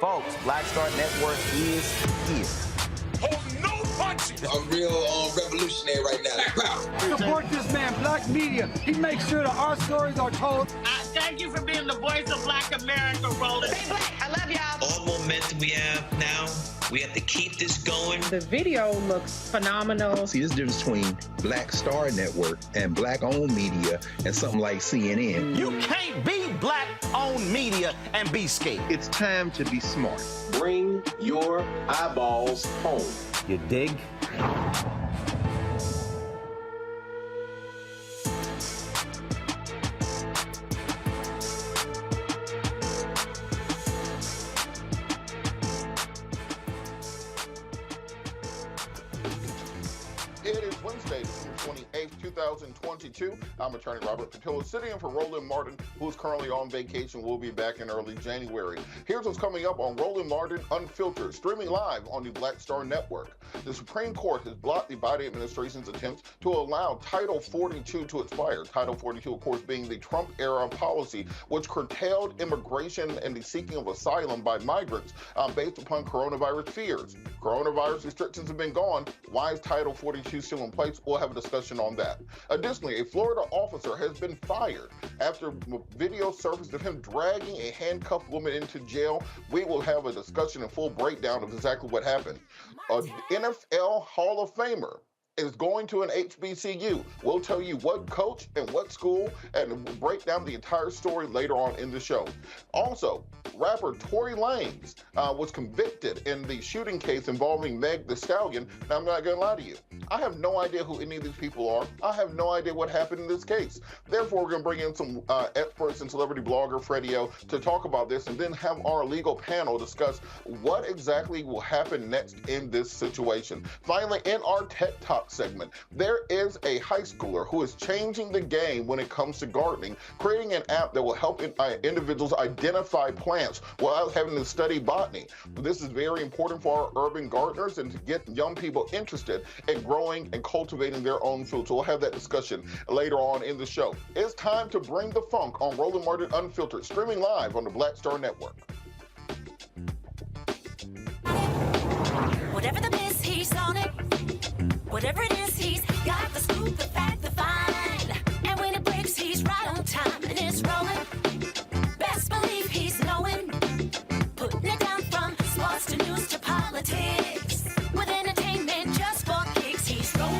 Folks, Black Star Network is here. Hold no punches! I'm real revolutionary right now. Support this man, Black Media. He makes sure that our stories are told. Thank you for being the voice of Black America, Roland. Stay black. I love y'all. All momentum we have now, we have to keep this going. The video looks phenomenal. See, this difference between Black Star Network and black-owned media and something like CNN. You can't be black-owned media and be scared. It's time to be smart. Bring your eyeballs home. You dig? It is Wednesday, December 28th, 2022. I'm attorney Robert Patillo, sitting in for Roland Martin, who's currently on vacation. We'll be back in early January. Here's what's coming up on Roland Martin Unfiltered, streaming live on the Black Star Network. The Supreme Court has blocked the Biden administration's attempts to allow Title 42 to expire. Title 42, of course, being the Trump-era policy, which curtailed immigration and the seeking of asylum by migrants based upon coronavirus fears. Coronavirus restrictions have been gone. Why is Title 42 still in place? We'll have a discussion on that. Additionally, a Florida officer has been fired after video surfaced of him dragging a handcuffed woman into jail. We will have a discussion and full breakdown of exactly what happened. An NFL Hall of Famer is going to an HBCU. We'll tell you what coach and what school, and we'll break down the entire story later on in the show. Also, rapper Tory Lanez was convicted in the shooting case involving Meg Thee Stallion. Now, I'm not going to lie to you. I have no idea who any of these people are. I have no idea what happened in this case. Therefore, we're going to bring in some experts and celebrity blogger Fredio to talk about this, and then have our legal panel discuss what exactly will happen next in this situation. Finally, in our Tech Talk segment, there is a high schooler who is changing the game when it comes to gardening, creating an app that will help individuals identify plants without having to study botany. This is very important for our urban gardeners and to get young people interested in growing and cultivating their own food. So we'll have that discussion later on in the show. It's time to bring the funk on Roland Martin Unfiltered, streaming live on the Black Star Network. Whatever the miss, he's on it. Whatever it is, he's got the scoop, the fact, the find. And when it breaks, he's right on time and it's rolling. Best believe he's knowing. Putting it down from sports to news to politics. With entertainment just for kicks, he's rolling.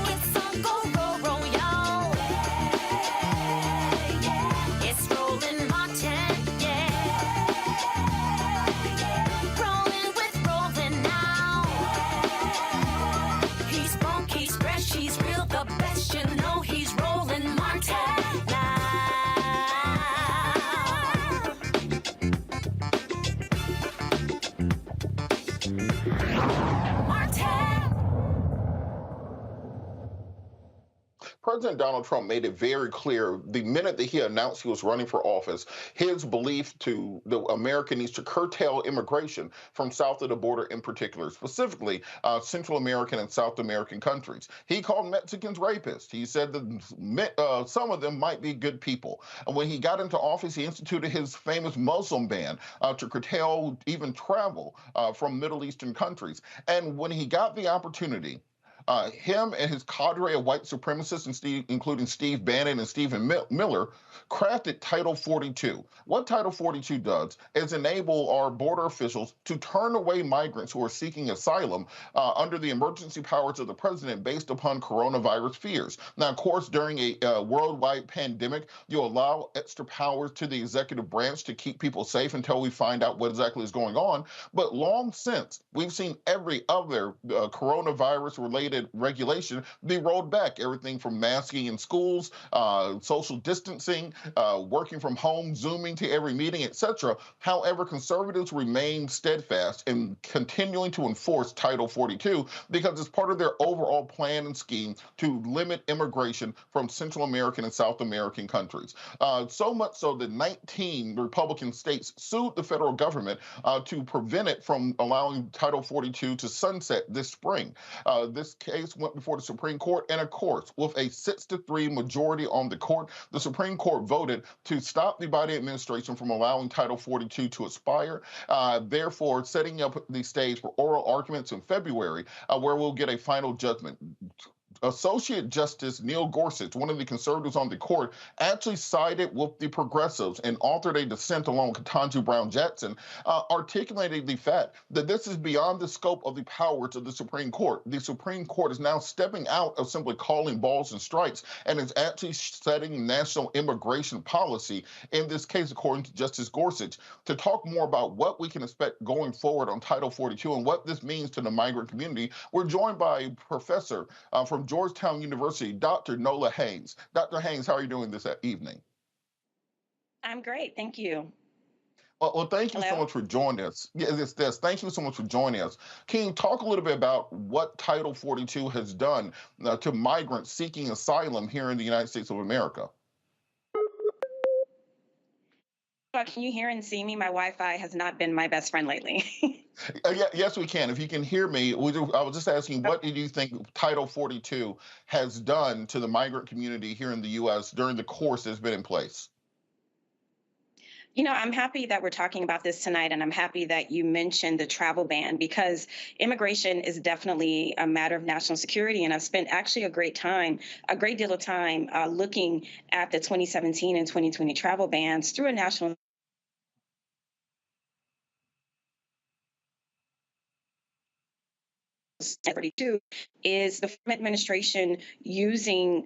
It's on go, roll, y'all. It's Roland Martin, rolling with Roland now. He's funky, he's fresh, he's real, the best, you know he's Roland Martin now. President Donald Trump made it very clear the minute that he announced he was running for office, his belief to the America needs to curtail immigration from south of the border in particular, specifically Central American and South American countries. He called Mexicans rapists. He said that some of them might be good people. And when he got into office, he instituted his famous Muslim ban to curtail even travel from Middle Eastern countries. And when he got the opportunity, him and his cadre of white supremacists, including Steve Bannon and Stephen Miller, crafted Title 42. What Title 42 does is enable our border officials to turn away migrants who are seeking asylum under the emergency powers of the president based upon coronavirus fears. Now, of course, during a worldwide pandemic, you allow extra powers to the executive branch to keep people safe until we find out what exactly is going on. But long since, we've seen every other coronavirus-related regulation be rolled back. Everything from masking in schools, social distancing, working from home, Zooming to every meeting, etc. However, conservatives remain steadfast in continuing to enforce Title 42 because it's part of their overall plan and scheme to limit immigration from Central American and South American countries. So much so that 19 Republican states sued the federal government to prevent it from allowing Title 42 to sunset this spring. This case went before the Supreme Court, and of course, with a 6-3 majority on the court, the Supreme Court voted to stop the Biden administration from allowing Title 42 to expire, therefore setting up the stage for oral arguments in February, where we'll get a final judgment. Associate Justice Neil Gorsuch, one of the conservatives on the court, actually sided with the progressives and authored a dissent along with Ketanji Brown Jackson, articulating the fact that this is beyond the scope of the powers of the Supreme Court. The Supreme Court is now stepping out of simply calling balls and strikes and is actually setting national immigration policy, in this case, according to Justice Gorsuch. To talk more about what we can expect going forward on Title 42 and what this means to the migrant community, we're joined by a professor from Georgetown University, Dr. Nola Haynes. Dr. Haynes, how are you doing this evening? I'm great, thank you. Well, thank you so much for joining us. Yes, thank you so much for joining us. Can you talk a little bit about what Title 42 has done to migrants seeking asylum here in the United States of America? Can you hear and see me? My Wi-Fi has not been my best friend lately. Yes, we can. If you can hear me, I was just asking, what did you think Title 42 has done to the migrant community here in the U.S. during the course that's been in place? You know, I'm happy that we're talking about this tonight, and I'm happy that you mentioned the travel ban, because immigration is definitely a matter of national security. And I've spent actually a great deal of time looking at the 2017 and 2020 travel bans through a national 32 is the Trump administration using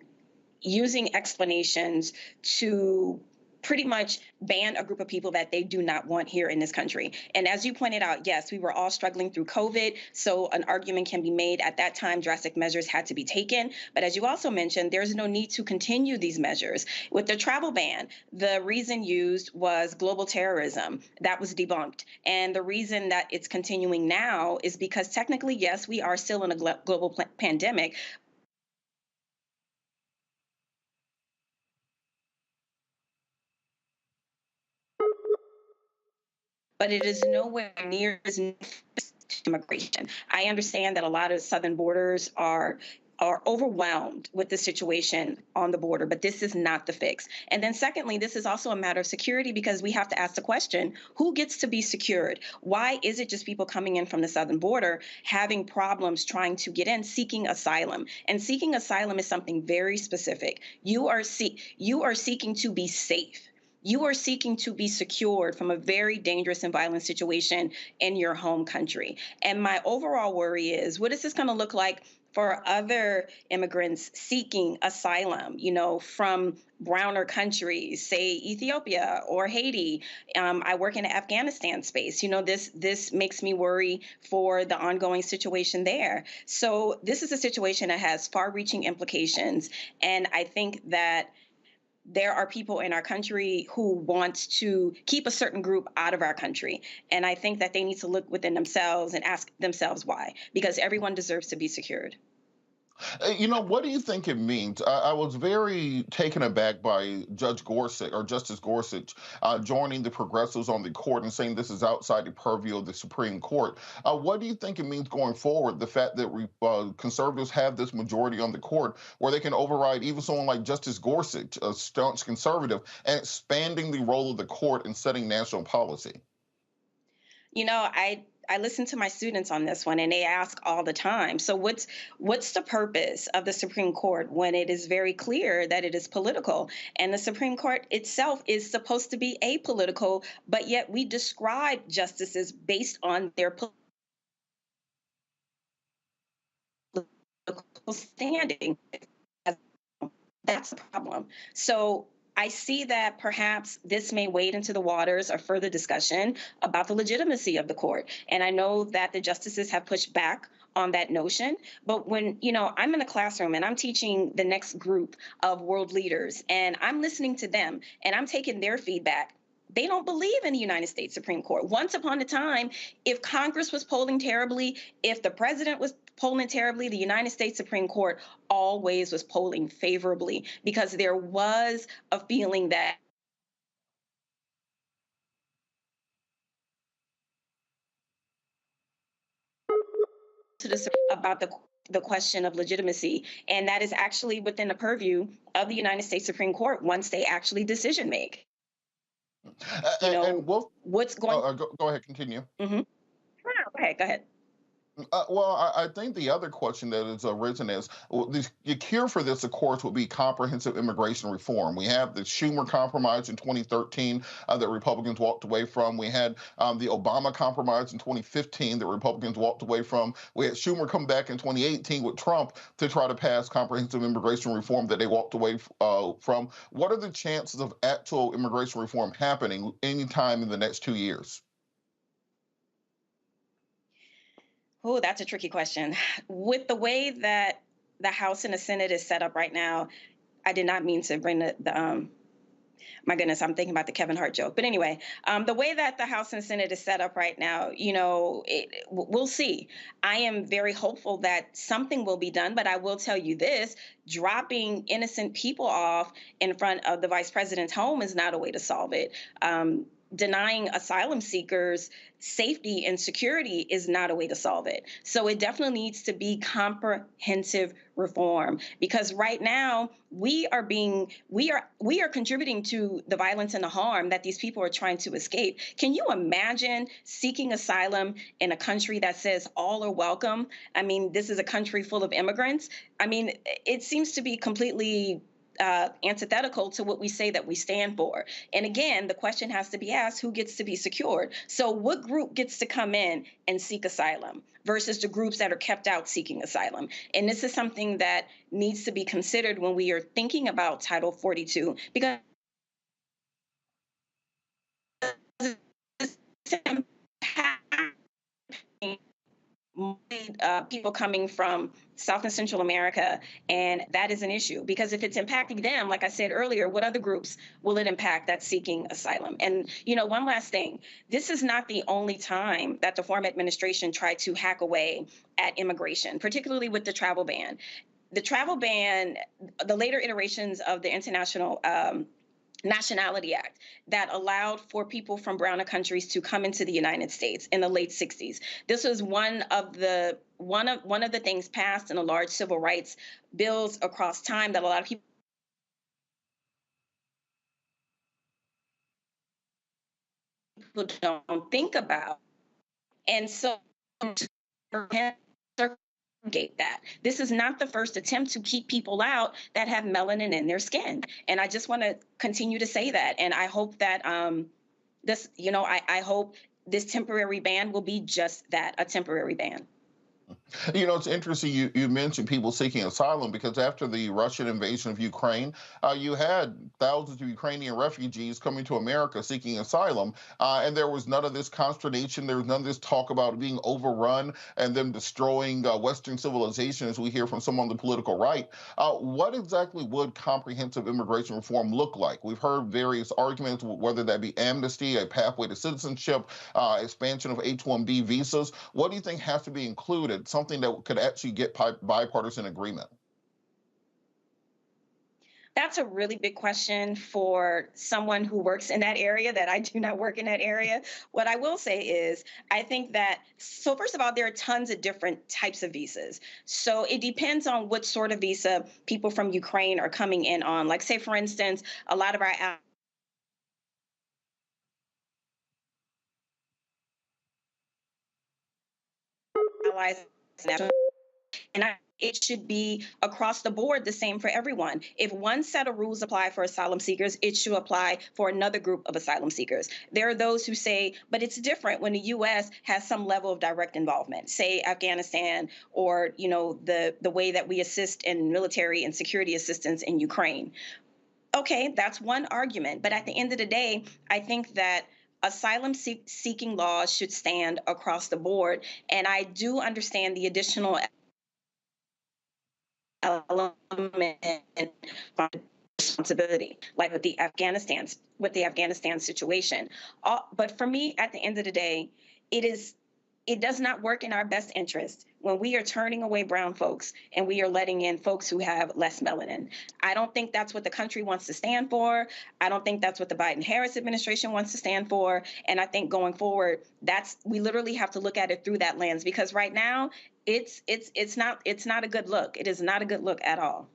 explanations to pretty much ban a group of people that they do not want here in this country. And as you pointed out, yes, we were all struggling through COVID, so an argument can be made at that time drastic measures had to be taken. But as you also mentioned, there's no need to continue these measures. With the travel ban, the reason used was global terrorism. That was debunked. And the reason that it's continuing now is because technically, yes, we are still in a global pandemic, but it is nowhere near as immigration. I understand that a lot of southern borders are overwhelmed with the situation on the border, but this is not the fix. And then secondly, this is also a matter of security because we have to ask the question, who gets to be secured? Why is it just people coming in from the southern border having problems trying to get in, seeking asylum? And seeking asylum is something very specific. You are seeking to be safe. You are seeking to be secured from a very dangerous and violent situation in your home country. And my overall worry is, what is this going to look like for other immigrants seeking asylum, from browner countries, say Ethiopia or Haiti? I work in the Afghanistan space. This makes me worry for the ongoing situation there. So this is a situation that has far-reaching implications. And I think that there are people in our country who want to keep a certain group out of our country. And I think that they need to look within themselves and ask themselves why, because everyone deserves to be secured. What do you think it means? I was very taken aback by Justice Gorsuch joining the progressives on the court and saying this is outside the purview of the Supreme Court. What do you think it means going forward, the fact that conservatives have this majority on the court where they can override even someone like Justice Gorsuch, a staunch conservative, and expanding the role of the court in setting national policy? I listen to my students on this one, and they ask all the time, so what's the purpose of the Supreme Court when it is very clear that it is political? And the Supreme Court itself is supposed to be apolitical, but yet we describe justices based on their political standing. That's the problem. So I see that perhaps this may wade into the waters of further discussion about the legitimacy of the court. And I know that the justices have pushed back on that notion. But when, I'm in the classroom and I'm teaching the next group of world leaders and I'm listening to them and I'm taking their feedback, they don't believe in the United States Supreme Court. Once upon a time, if Congress was polling terribly, if the president was polling terribly, the United States Supreme Court always was polling favorably because there was a feeling that about the question of legitimacy. And that is actually within the purview of the United States Supreme Court once they actually decision make. What's going go ahead, continue. Mm-hmm. Go ahead. I think the other question that has arisen is the cure for this, of course, would be comprehensive immigration reform. We have the Schumer compromise in 2013 that Republicans walked away from. We had the Obama compromise in 2015 that Republicans walked away from. We had Schumer come back in 2018 with Trump to try to pass comprehensive immigration reform that they walked away from. What are the chances of actual immigration reform happening anytime in the next 2 years? Oh, that's a tricky question. With the way that the House and the Senate is set up right now, I did not mean to bring my goodness, I'm thinking about the Kevin Hart joke. But anyway, the way that the House and Senate is set up right now, we'll see. I am very hopeful that something will be done, but I will tell you this, dropping innocent people off in front of the vice president's home is not a way to solve it. Denying asylum seekers safety and security is not a way to solve it. So it definitely needs to be comprehensive reform because right now we are contributing to the violence and the harm that these people are trying to escape. Can you imagine seeking asylum in a country that says all are welcome? I mean, this is a country full of immigrants. I mean, it seems to be completely antithetical to what we say that we stand for. And again, the question has to be asked, who gets to be secured? So what group gets to come in and seek asylum versus the groups that are kept out seeking asylum? And this is something that needs to be considered when we are thinking about Title 42, because people coming from South and Central America, and that is an issue because if it's impacting them, like I said earlier, what other groups will it impact that's seeking asylum? And one last thing, this is not the only time that the former administration tried to hack away at immigration, particularly with the travel ban. The travel ban, the later iterations of the International Nationality Act that allowed for people from browner countries to come into the United States in the late 60s. This was one of the things passed in the large civil rights bills across time that a lot of people don't think about. And so that this is not the first attempt to keep people out that have melanin in their skin. And I just want to continue to say that. And I hope that I hope this temporary ban will be just that, a temporary ban. It's interesting you mentioned people seeking asylum because after the Russian invasion of Ukraine, you had thousands of Ukrainian refugees coming to America seeking asylum, and there was none of this consternation. There was none of this talk about being overrun and them destroying Western civilization, as we hear from some on the political right. What exactly would comprehensive immigration reform look like? We've heard various arguments, whether that be amnesty, a pathway to citizenship, expansion of H-1B visas. What do you think has to be included? Something that could actually get bipartisan agreement? That's a really big question for someone who works in that area that I do not work in that area. What I will say is, I think that, so first of all, there are tons of different types of visas. So it depends on what sort of visa people from Ukraine are coming in on. Like, say, for instance, a lot of our allies, and it should be across the board the same for everyone. If one set of rules apply for asylum seekers, it should apply for another group of asylum seekers. There are those who say, but it's different when the U.S. has some level of direct involvement, say Afghanistan, or the way that we assist in military and security assistance in Ukraine. Okay, that's one argument. But at the end of the day, I think that asylum seeking laws should stand across the board. And I do understand the additional element and responsibility, like with the Afghanistan situation. But for me, at the end of the day, it does not work in our best interest when we are turning away brown folks and we are letting in folks who have less melanin. I don't think that's what the country wants to stand for. I don't think that's what the Biden-Harris administration wants to stand for. And I think going forward, we literally have to look at it through that lens, because right now it's not a good look. It is not a good look at all.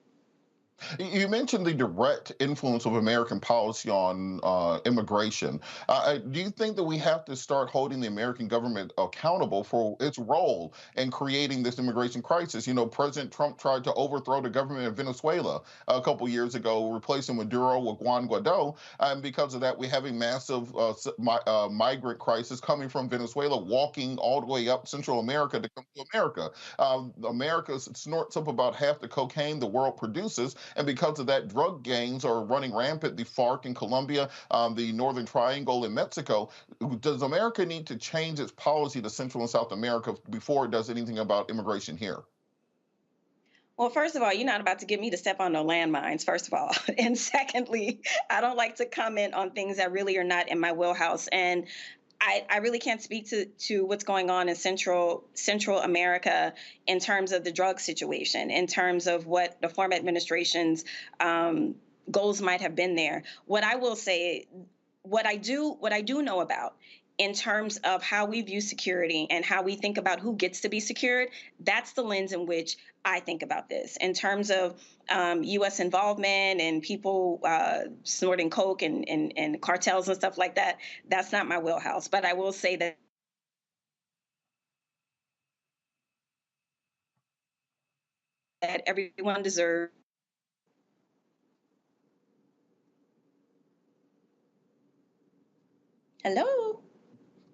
You mentioned the direct influence of American policy on immigration. Do you think that we have to start holding the American government accountable for its role in creating this immigration crisis? President Trump tried to overthrow the government of Venezuela a couple years ago, replacing Maduro with Juan Guaido. And because of that, we have a massive migrant crisis coming from Venezuela, walking all the way up Central America to come to America. America snorts up about half the cocaine the world produces. And because of that, drug gangs are running rampant. The FARC in Colombia, the Northern Triangle in Mexico. Does America need to change its policy to Central and South America before it does anything about immigration here? Well, first of all, you're not about to get me to step on no landmines, first of all. And secondly, I don't like to comment on things that really are not in my wheelhouse. And I really can't speak to what's going on in Central America in terms of the drug situation, in terms of what the former administration's goals might have been there. What I will say, what I do know about in terms of how we view security and how we think about who gets to be secured, that's the lens in which I think about this. In terms of U.S. involvement and people snorting coke and cartels and stuff like that, that's not my wheelhouse. But I will say that everyone deserves Hello.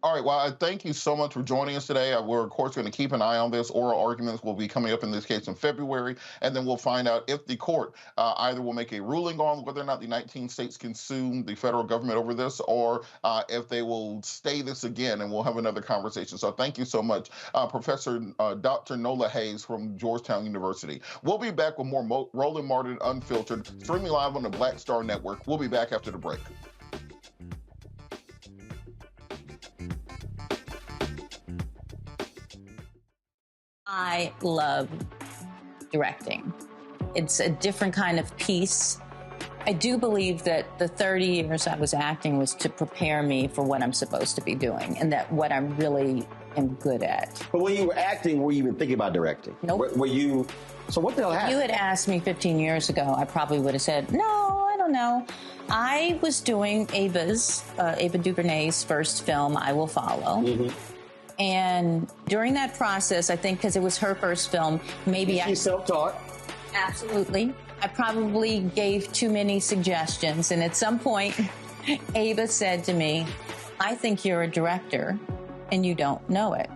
All right. Well, I thank you so much for joining us today. We're, of course, going to keep an eye on this. Oral arguments will be coming up in this case in February, and then we'll find out if the court either will make a ruling on whether or not the 19 states can sue the federal government over this, or if they will stay this again, and we'll have another conversation. So thank you so much, Professor Dr. Nola Hayes from Georgetown University. We'll be back with more Roland Martin Unfiltered, streaming live on the Black Star Network. We'll be back after the break. I love directing. It's a different kind of piece. I do believe that the 30 years I was acting was to prepare me for what I'm supposed to be doing and that what I really am good at. But when you were acting, were you even thinking about directing? Nope. Were you, so what the hell happened? If you had asked me 15 years ago, I probably would have said, no, I don't know. I was doing Ava DuVernay's first film, I Will Follow. Mm-hmm. And during that process, I think because it was her first film, maybe She's self-taught? Absolutely. I probably gave too many suggestions. And at some point, Ava said to me, I think you're a director and you don't know it.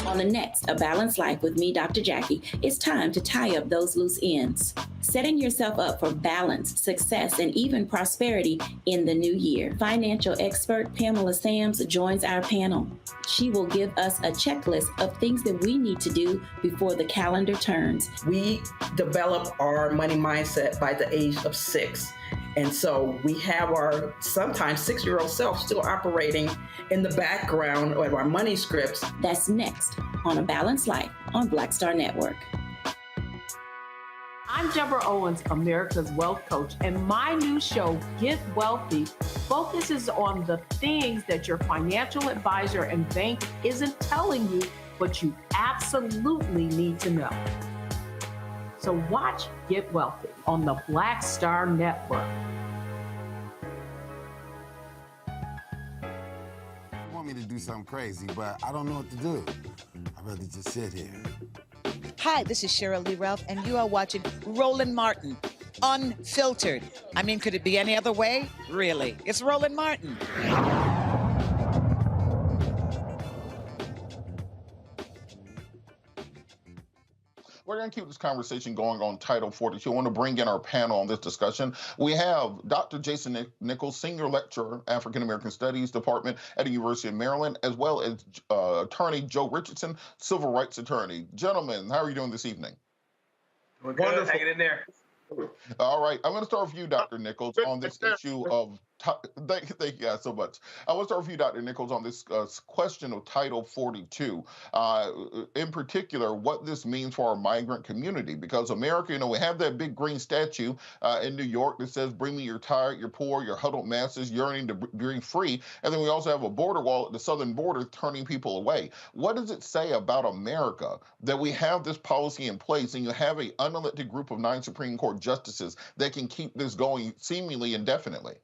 On the next A Balanced Life with me, Dr. Jackie, it's time to tie up those loose ends. Setting yourself up for balance, success, and even prosperity in the new year. Financial expert Pamela Sams joins our panel. She will give us a checklist of things that we need to do before the calendar turns. We develop our money mindset by the age of 6. And so we have our sometimes 6-year-old self still operating in the background of our money scripts. That's next on A Balanced Life on Black Star Network. I'm Deborah Owens, America's Wealth Coach, and my new show, Get Wealthy, focuses on the things that your financial advisor and bank isn't telling you, but you absolutely need to know. So watch Get Wealthy on the Black Star Network. You want me to do something crazy, but I don't know what to do. I'd rather just sit here. Hi, this is Cheryl Lee Ralph, and you are watching Roland Martin, Unfiltered. I mean, could it be any other way? Really? It's Roland Martin. We're going to keep this conversation going on Title 42. I want to bring in our panel on this discussion. We have Dr. Jason Nichols, Senior Lecturer, African American Studies Department at the University of Maryland, as well as Attorney Joe Richardson, Civil Rights Attorney. Gentlemen, how are you doing this evening? We're good. Wonderful. Hanging in there. All right. I'm going to start with you, Dr. Nichols, on this issue of thank you guys so much. I want to start with you, Dr. Nichols, on this question of Title 42. In particular, what this means for our migrant community, because America, we have that big green statue in New York that says, bring me your tired, your poor, your huddled masses yearning to be free. And then we also have a border wall at the southern border turning people away. What does it say about America that we have this policy in place and you have an unelected group of 9 Supreme Court justices that can keep this going seemingly indefinitely?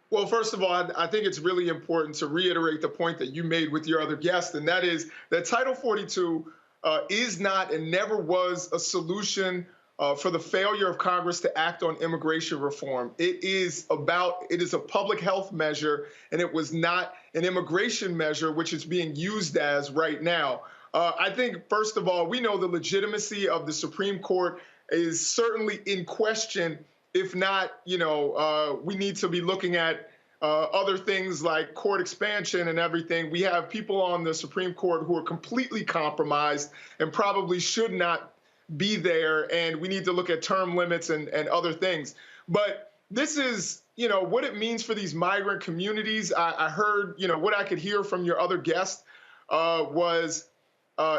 Well, first of all, I think it's really important to reiterate the point that you made with your other guest, and that is that Title 42 is not and never was a solution for the failure of Congress to act on immigration reform. It is a public health measure, and it was not an immigration measure, which is being used as right now. I think, first of all, we know the legitimacy of the Supreme Court is certainly in question. If not, we need to be looking at other things like court expansion and everything. We have people on the Supreme Court who are completely compromised and probably should not be there, and we need to look at term limits and other things. But this is, what it means for these migrant communities. I heard, what I could hear from your other guest was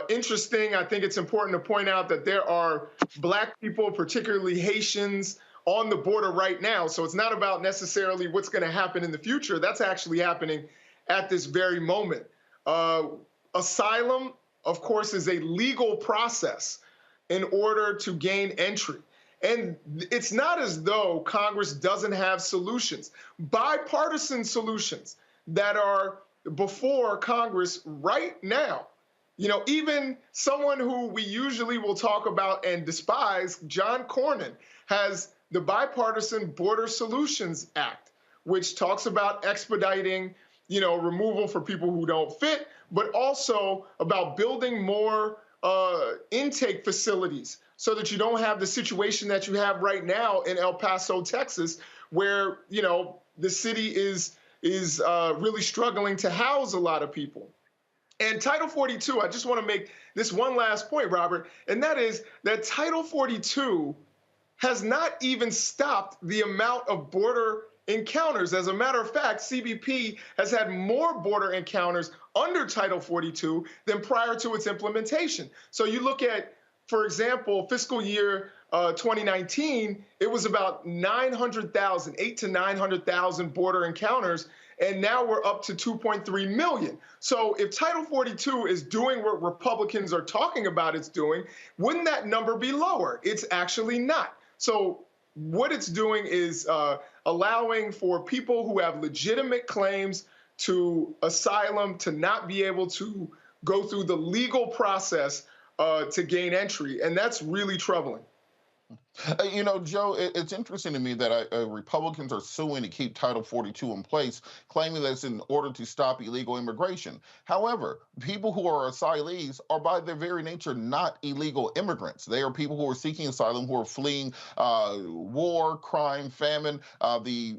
interesting. I think it's important to point out that there are Black people, particularly Haitians, on the border right now. So it's not about necessarily what's going to happen in the future. That's actually happening at this very moment. Asylum, of course, is a legal process in order to gain entry. And it's not as though Congress doesn't have solutions, bipartisan solutions that are before Congress right now. You know, even someone who we usually will talk about and despise, John Cornyn, has the Bipartisan Border Solutions Act, which talks about expediting, you know, removal for people who don't fit, but also about building more intake facilities so that you don't have the situation that you have right now in El Paso, Texas, where, you know, the city is really struggling to house a lot of people. And Title 42, I just want to make this one last point, Robert, and that is that Title 42 has not even stopped the amount of border encounters. As a matter of fact, CBP has had more border encounters under Title 42 than prior to its implementation. So you look at, for example, fiscal year 2019, it was about 900,000, 800,000 to 900,000 border encounters, and now we're up to 2.3 million. So if Title 42 is doing what Republicans are talking about it's doing, wouldn't that number be lower? It's actually not. So what it's doing is allowing for people who have legitimate claims to asylum to not be able to go through the legal process to gain entry, and that's really troubling. You know, Joe, it's interesting to me that Republicans are suing to keep Title 42 in place, claiming that it's in order to stop illegal immigration. However, people who are asylees are by their very nature not illegal immigrants. They are people who are seeking asylum, who are fleeing war, crime, famine, the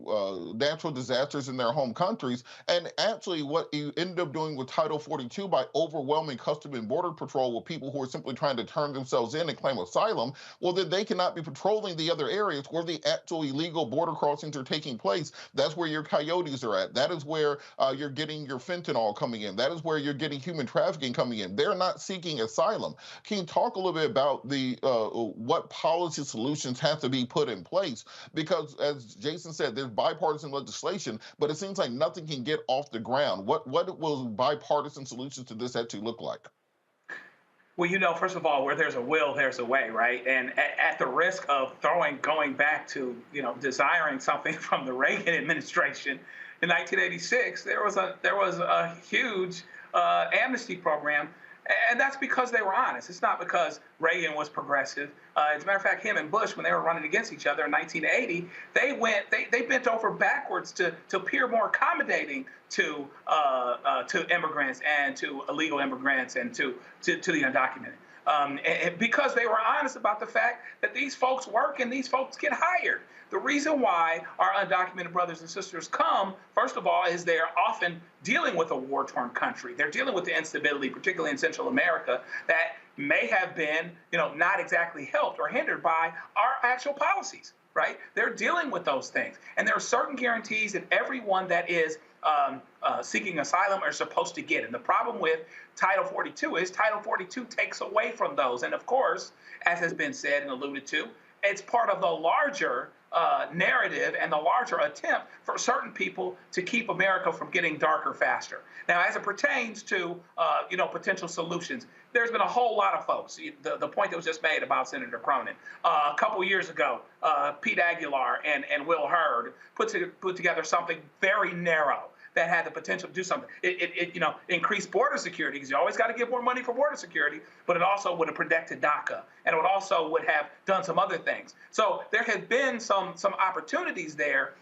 natural disasters in their home countries. And actually what you end up doing with Title 42 by overwhelming Customs and Border Patrol with people who are simply trying to turn themselves in and claim asylum, well, then they cannot be patrolling the other areas where the actual illegal border crossings are taking place. That's where your coyotes are at. That is where you're getting your fentanyl coming in. That is where you're getting human trafficking coming in. They're not seeking asylum. Can you talk a little bit about the what policy solutions have to be put in place? Because as Jason said, there's bipartisan legislation, but it seems like nothing can get off the ground. What will bipartisan solutions to this actually look like? Well, you know, first of all, where there's a will, there's a way, right? And at the risk of going back to, you know, desiring something from the Reagan administration in 1986, there was a huge amnesty program, and that's because they were honest. It's not because Reagan was progressive. As a matter of fact, him and Bush, when they were running against each other in 1980, they bent over backwards to appear more accommodating to immigrants and to illegal immigrants and to the undocumented. And because they were honest about the fact that these folks work and these folks get hired. The reason why our undocumented brothers and sisters come, first of all, is they're often dealing with a war-torn country. They're dealing with the instability, particularly in Central America, that may have been, you know, not exactly helped or hindered by our actual policies, right? They're dealing with those things. And there are certain guarantees that everyone that is seeking asylum are supposed to get. And the problem with Title 42 is Title 42 takes away from those. And of course, as has been said and alluded to, it's part of the larger narrative and the larger attempt for certain people to keep America from getting darker faster. Now, as it pertains to you know, potential solutions, there's been a whole lot of folks. The point that was just made about Senator Cronin. A couple years ago, Pete Aguilar and Will Hurd put together something very narrow that had the potential to do something. It you know, increased border security, because you always got to give more money for border security, but it also would have protected DACA, and it also would have done some other things. So there have been some opportunities there,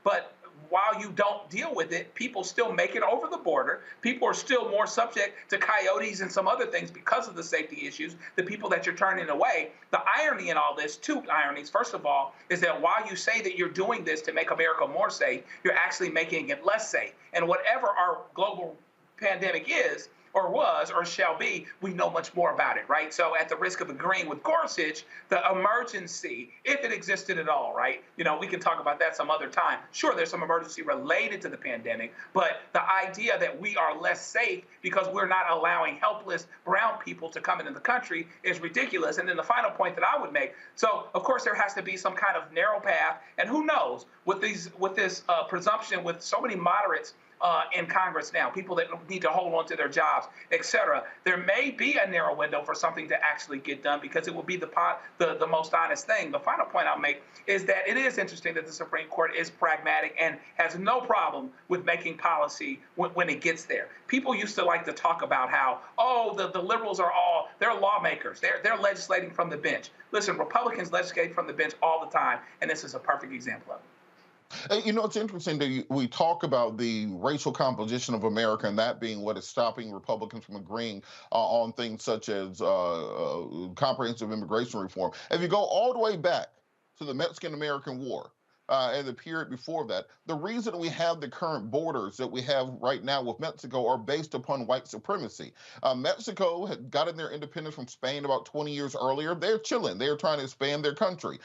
but while you don't deal with it, people still make it over the border. People are still more subject to coyotes and some other things because of the safety issues, the people that you're turning away. The irony in all this, two ironies. First of all, is that while you say that you're doing this to make America more safe, you're actually making it less safe. And whatever our global pandemic is, or was, or shall be, we know much more about it, right? So at the risk of agreeing with Gorsuch, the emergency, if it existed at all, right? You know, we can talk about that some other time. Sure, there's some emergency related to the pandemic, but the idea that we are less safe because we're not allowing helpless brown people to come into the country is ridiculous. And then the final point that I would make, so of course there has to be some kind of narrow path, and who knows, with this presumption, with so many moderates in Congress now, people that need to hold on to their jobs, et cetera. There may be a narrow window for something to actually get done because it will be the most honest thing. The final point I'll make is that it is interesting that the Supreme Court is pragmatic and has no problem with making policy when it gets there. People used to like to talk about how, the liberals they're lawmakers. They're legislating from the bench. Listen, Republicans legislate from the bench all the time, and this is a perfect example of it. You know, it's interesting that we talk about the racial composition of America and that being what is stopping Republicans from agreeing on things such as comprehensive immigration reform. If you go all the way back to the Mexican-American War, and the period before that, the reason we have the current borders that we have right now with Mexico are based upon white supremacy. Mexico had gotten their independence from Spain about 20 years earlier. They're chilling. They're trying to expand their country.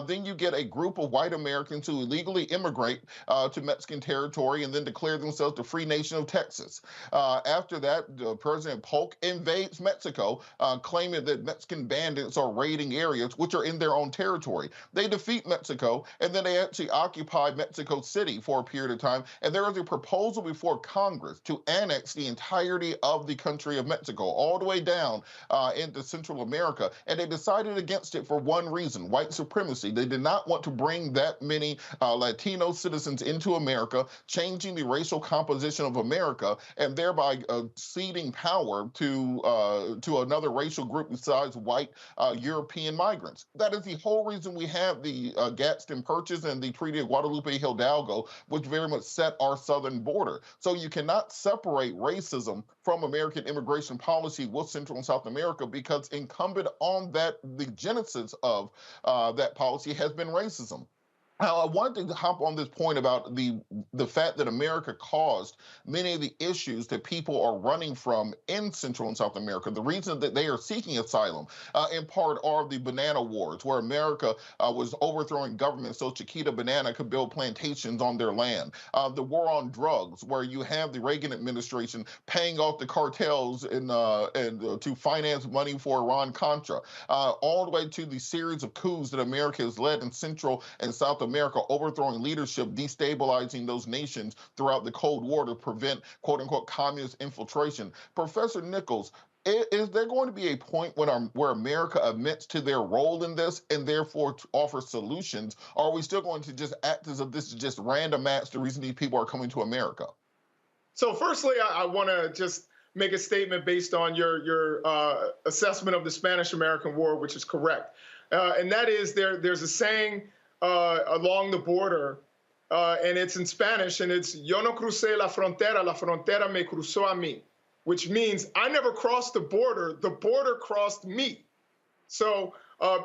Then you get a group of white Americans who illegally immigrate to Mexican territory and then declare themselves the free nation of Texas. After that, President Polk invades Mexico, claiming that Mexican bandits are raiding areas which are in their own territory. They defeat Mexico, and then they actually occupied Mexico City for a period of time, and there was a proposal before Congress to annex the entirety of the country of Mexico, all the way down into Central America, and they decided against it for one reason: white supremacy. They did not want to bring that many Latino citizens into America, changing the racial composition of America, and thereby ceding power to another racial group besides white European migrants. That is the whole reason we have the Gadsden Purchase and the Treaty of Guadalupe Hidalgo, which very much set our southern border. So you cannot separate racism from American immigration policy with Central and South America, because incumbent on that, the genesis of that policy has been racism. Now, I wanted to hop on this point about the fact that America caused many of the issues that people are running from in Central and South America. The reason that they are seeking asylum, in part, are the banana wars, where America was overthrowing government so Chiquita Banana could build plantations on their land. The war on drugs, where you have the Reagan administration paying off the cartels and to finance money for Iran-Contra, all the way to the series of coups that America has led in Central and South America, overthrowing leadership, destabilizing those nations throughout the Cold War to prevent, quote unquote, communist infiltration. Professor Nichols, is there going to be a point where America admits to their role in this and therefore offers solutions? Or are we still going to just act as if this is just random acts, the reason these people are coming to America? So firstly, I want to just make a statement based on your assessment of the Spanish-American War, which is correct. And that is there's a saying along the border, and it's in Spanish, and it's "Yo no crucé la frontera me cruzó a mí," which means I never crossed the border crossed me. So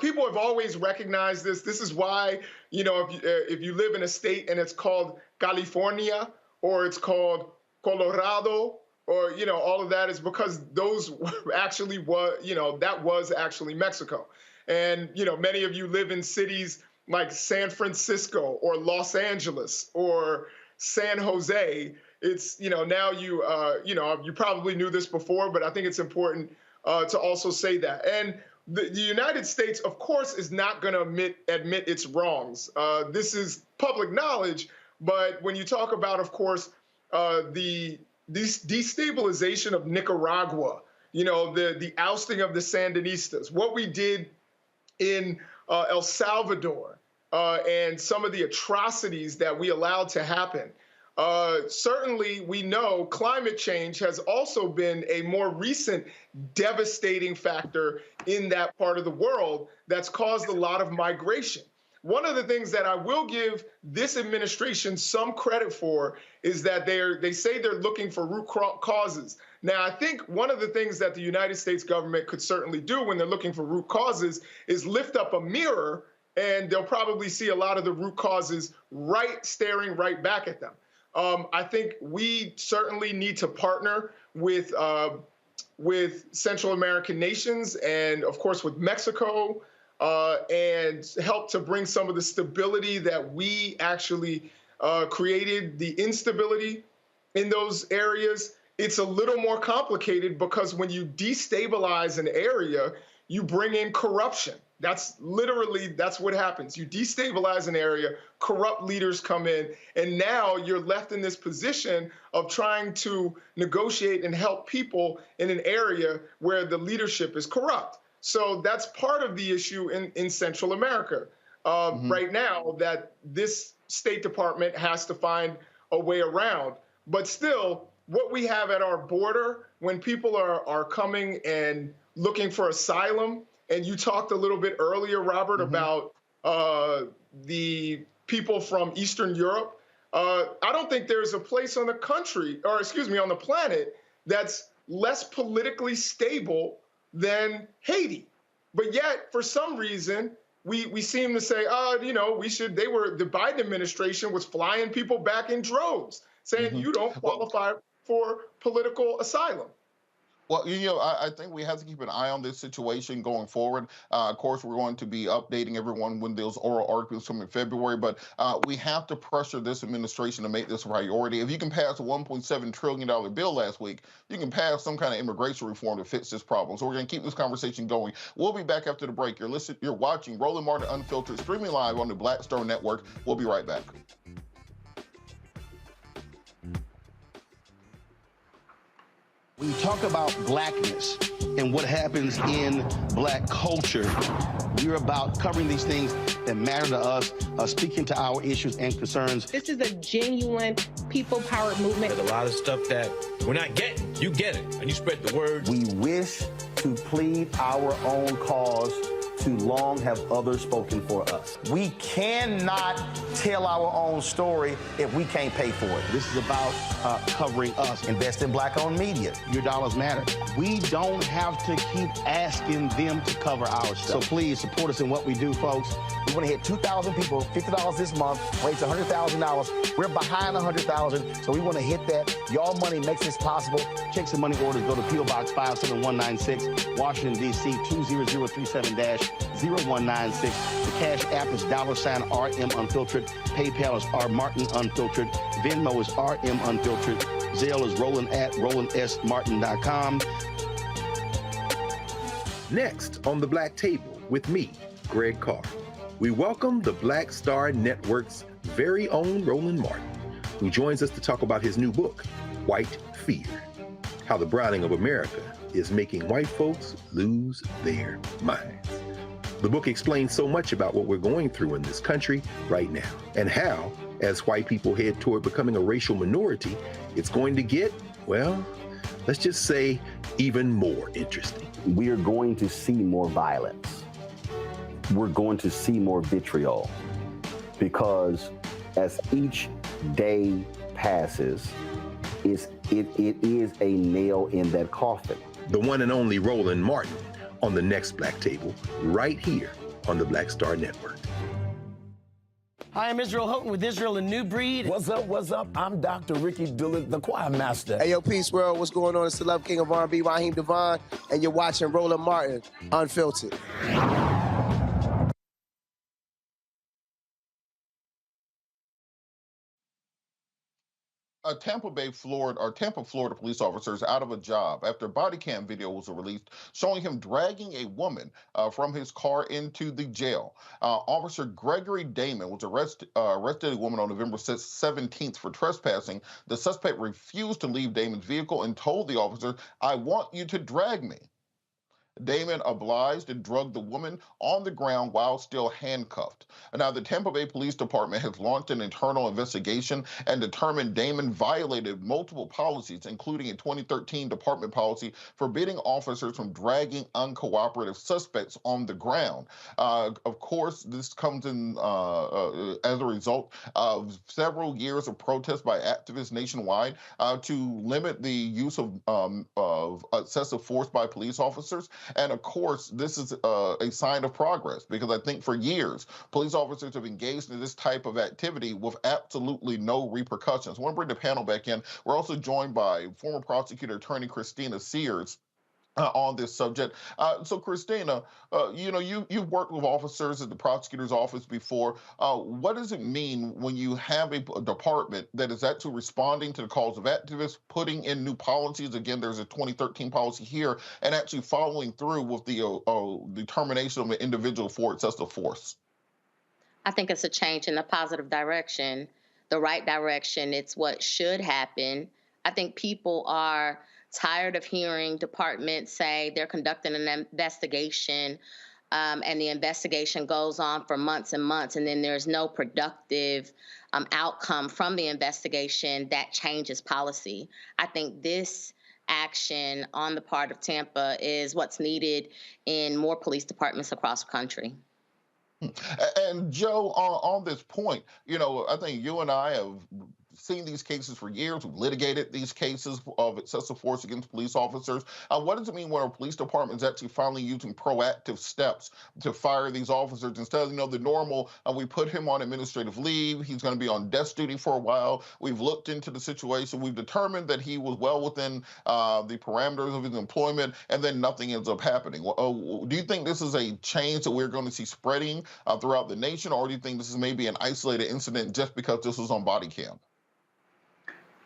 people have always recognized this. This is why, you know, if you live in a state and it's called California or it's called Colorado, or, you know, all of that is because those actually that was actually Mexico. And, you know, many of you live in cities like San Francisco or Los Angeles or San Jose. It's, you know, now you probably knew this before, but I think it's important to also say that. And the United States, of course, is not going to admit its wrongs. This is public knowledge, but when you talk about, of course, the destabilization of Nicaragua, you know, the ousting of the Sandinistas, what we did in El Salvador, and some of the atrocities that we allowed to happen. Certainly, we know climate change has also been a more recent devastating factor in that part of the world that's caused a lot of migration. One of the things that I will give this administration some credit for is that they say they're looking for root causes. Now, I think one of the things that the United States government could certainly do when they're looking for root causes is lift up a mirror, and they'll probably see a lot of the root causes staring right back at them. I think we certainly need to partner with Central American nations and, of course, with Mexico, and help to bring some of the stability that we actually created, the instability in those areas. It's a little more complicated because when you destabilize an area, you bring in corruption. That's what happens. You destabilize an area, corrupt leaders come in, and now you're left in this position of trying to negotiate and help people in an area where the leadership is corrupt. So that's part of the issue in Central America right now, that this State Department has to find a way around. But still, what we have at our border, when people are coming and looking for asylum, and you talked a little bit earlier, Robert, about the people from Eastern Europe, I don't think there's a place on the on the planet that's less politically stable than Haiti. But yet, for some reason, we seem to say, the Biden administration was flying people back in droves, saying you don't qualify for political asylum. Well, I think we have to keep an eye on this situation going forward. Of course, we're going to be updating everyone when those oral arguments come in February, but we have to pressure this administration to make this a priority. If you can pass a $1.7 trillion bill last week, you can pass some kind of immigration reform to fix this problem. So we're going to keep this conversation going. We'll be back after the break. You're watching Roland Martin Unfiltered, streaming live on the Black Star Network. We'll be right back. When you talk about blackness and what happens in black culture, we're about covering these things that matter to us, speaking to our issues and concerns. This is a genuine people-powered movement. There's a lot of stuff that we're not getting. You get it, and you spread the word. We wish to plead our own cause. Too long have others spoken for us. We cannot tell our own story if we can't pay for it. This is about covering us. Invest in black-owned media. Your dollars matter. We don't have to keep asking them to cover our stuff. So please support us in what we do, folks. We want to hit 2,000 people, $50 this month, raise $100,000. We're behind 100,000, so we want to hit that. Y'all money makes this possible. Checks and money orders go to P.O. Box 57196, Washington, D.C. 20037-0196. The Cash App is $RM Unfiltered. PayPal is R Martin Unfiltered. Venmo is RM Unfiltered. Zelle is Roland at RolandSMartin.com. Next on the Black Table with me, Greg Carr, we welcome the Black Star Network's very own Roland Martin, who joins us to talk about his new book, White Fear: How the Browning of America is Making White Folks Lose Their Minds. The book explains so much about what we're going through in this country right now, and how, as white people head toward becoming a racial minority, it's going to get, well, let's just say, even more interesting. We are going to see more violence. We're going to see more vitriol, because as each day passes, it is a nail in that coffin. The one and only Roland Martin on the next Black Table, right here on the Black Star Network. Hi, I'm Israel Houghton with Israel and New Breed. What's up, what's up? I'm Dr. Ricky Dillard, the choir master. Hey, yo, Peace World, what's going on? It's the Love King of R&B, Raheem Devon, and you're watching Roland Martin Unfiltered. Tampa, Florida police officers out of a job after body cam video was released showing him dragging a woman from his car into the jail. Officer Gregory Damon was arrested a woman on November 17th for trespassing. The suspect refused to leave Damon's vehicle and told the officer, "I want you to drag me." Damon obliged and drugged the woman on the ground while still handcuffed. Now, the Tampa Bay Police Department has launched an internal investigation and determined Damon violated multiple policies, including a 2013 department policy forbidding officers from dragging uncooperative suspects on the ground. Of course, this comes in as a result of several years of protests by activists nationwide to limit the use of excessive force by police officers. And of course, this is a sign of progress, because I think for years, police officers have engaged in this type of activity with absolutely no repercussions. I want to bring the panel back in. We're also joined by former prosecutor attorney Christina Sears. on this subject. So, Christina, you've worked with officers at the prosecutor's office before. What does it mean when you have a department that is actually responding to the calls of activists, putting in new policies? Again, there's a 2013 policy here, and actually following through with the termination of an individual for excessive force. I think it's a change in a positive direction, the right direction. It's what should happen. I think people are tired of hearing departments say they're conducting an investigation, and the investigation goes on for months and months, and then there's no productive outcome from the investigation that changes policy. I think this action on the part of Tampa is what's needed in more police departments across the country. And Joe, on this point, I think you and I have seen these cases for years. We've litigated these cases of excessive force against police officers. What does it mean when a police department is actually finally using proactive steps to fire these officers instead of, the normal, we put him on administrative leave, he's going to be on desk duty for a while. We've looked into the situation. We've determined that he was well within the parameters of his employment, and then nothing ends up happening. Do you think this is a change that we're going to see spreading throughout the nation, or do you think this is maybe an isolated incident just because this was on body cam?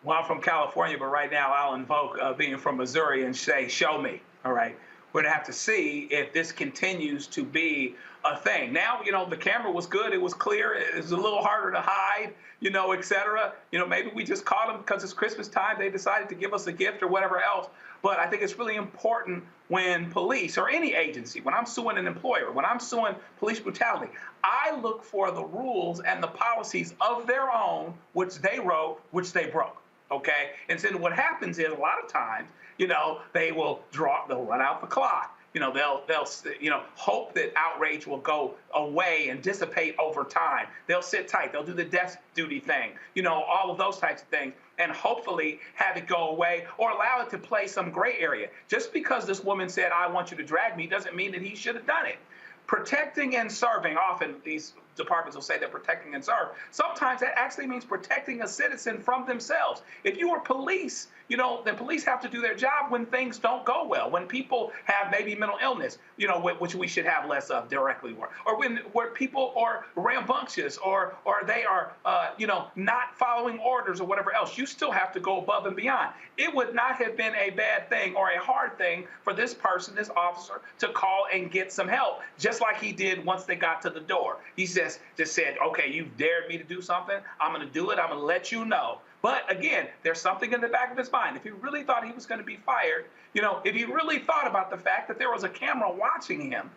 Well, I'm from California, but right now I'll invoke being from Missouri and say, show me, all right? We're going to have to see if this continues to be a thing. Now, the camera was good. It was clear. It was a little harder to hide, et cetera. Maybe we just caught them because it's Christmas time. They decided to give us a gift or whatever else. But I think it's really important when police or any agency, when I'm suing an employer, when I'm suing police brutality, I look for the rules and the policies of their own, which they wrote, which they broke. Okay, and then what happens is a lot of times, they'll run out the clock. They'll hope that outrage will go away and dissipate over time. They'll sit tight. They'll do the desk duty thing. All of those types of things, and hopefully have it go away or allow it to play some gray area. Just because this woman said, "I want you to drag me," doesn't mean that he should have done it. Protecting and serving, often these departments will say they're protecting and serve. Sometimes that actually means protecting a citizen from themselves. If you are police, then police have to do their job when things don't go well, when people have maybe mental illness, which we should have less of directly, or where people are rambunctious or they are, not following orders or whatever else. You still have to go above and beyond. It would not have been a bad thing or a hard thing for this person, this officer, to call and get some help, just like he did once they got to the door. He just said, okay, you've dared me to do something. I'm going to do it. I'm going to let you know. But again, there's something in the back of his mind. If he really thought he was going to be fired, if he really thought about the fact that there was a camera watching him,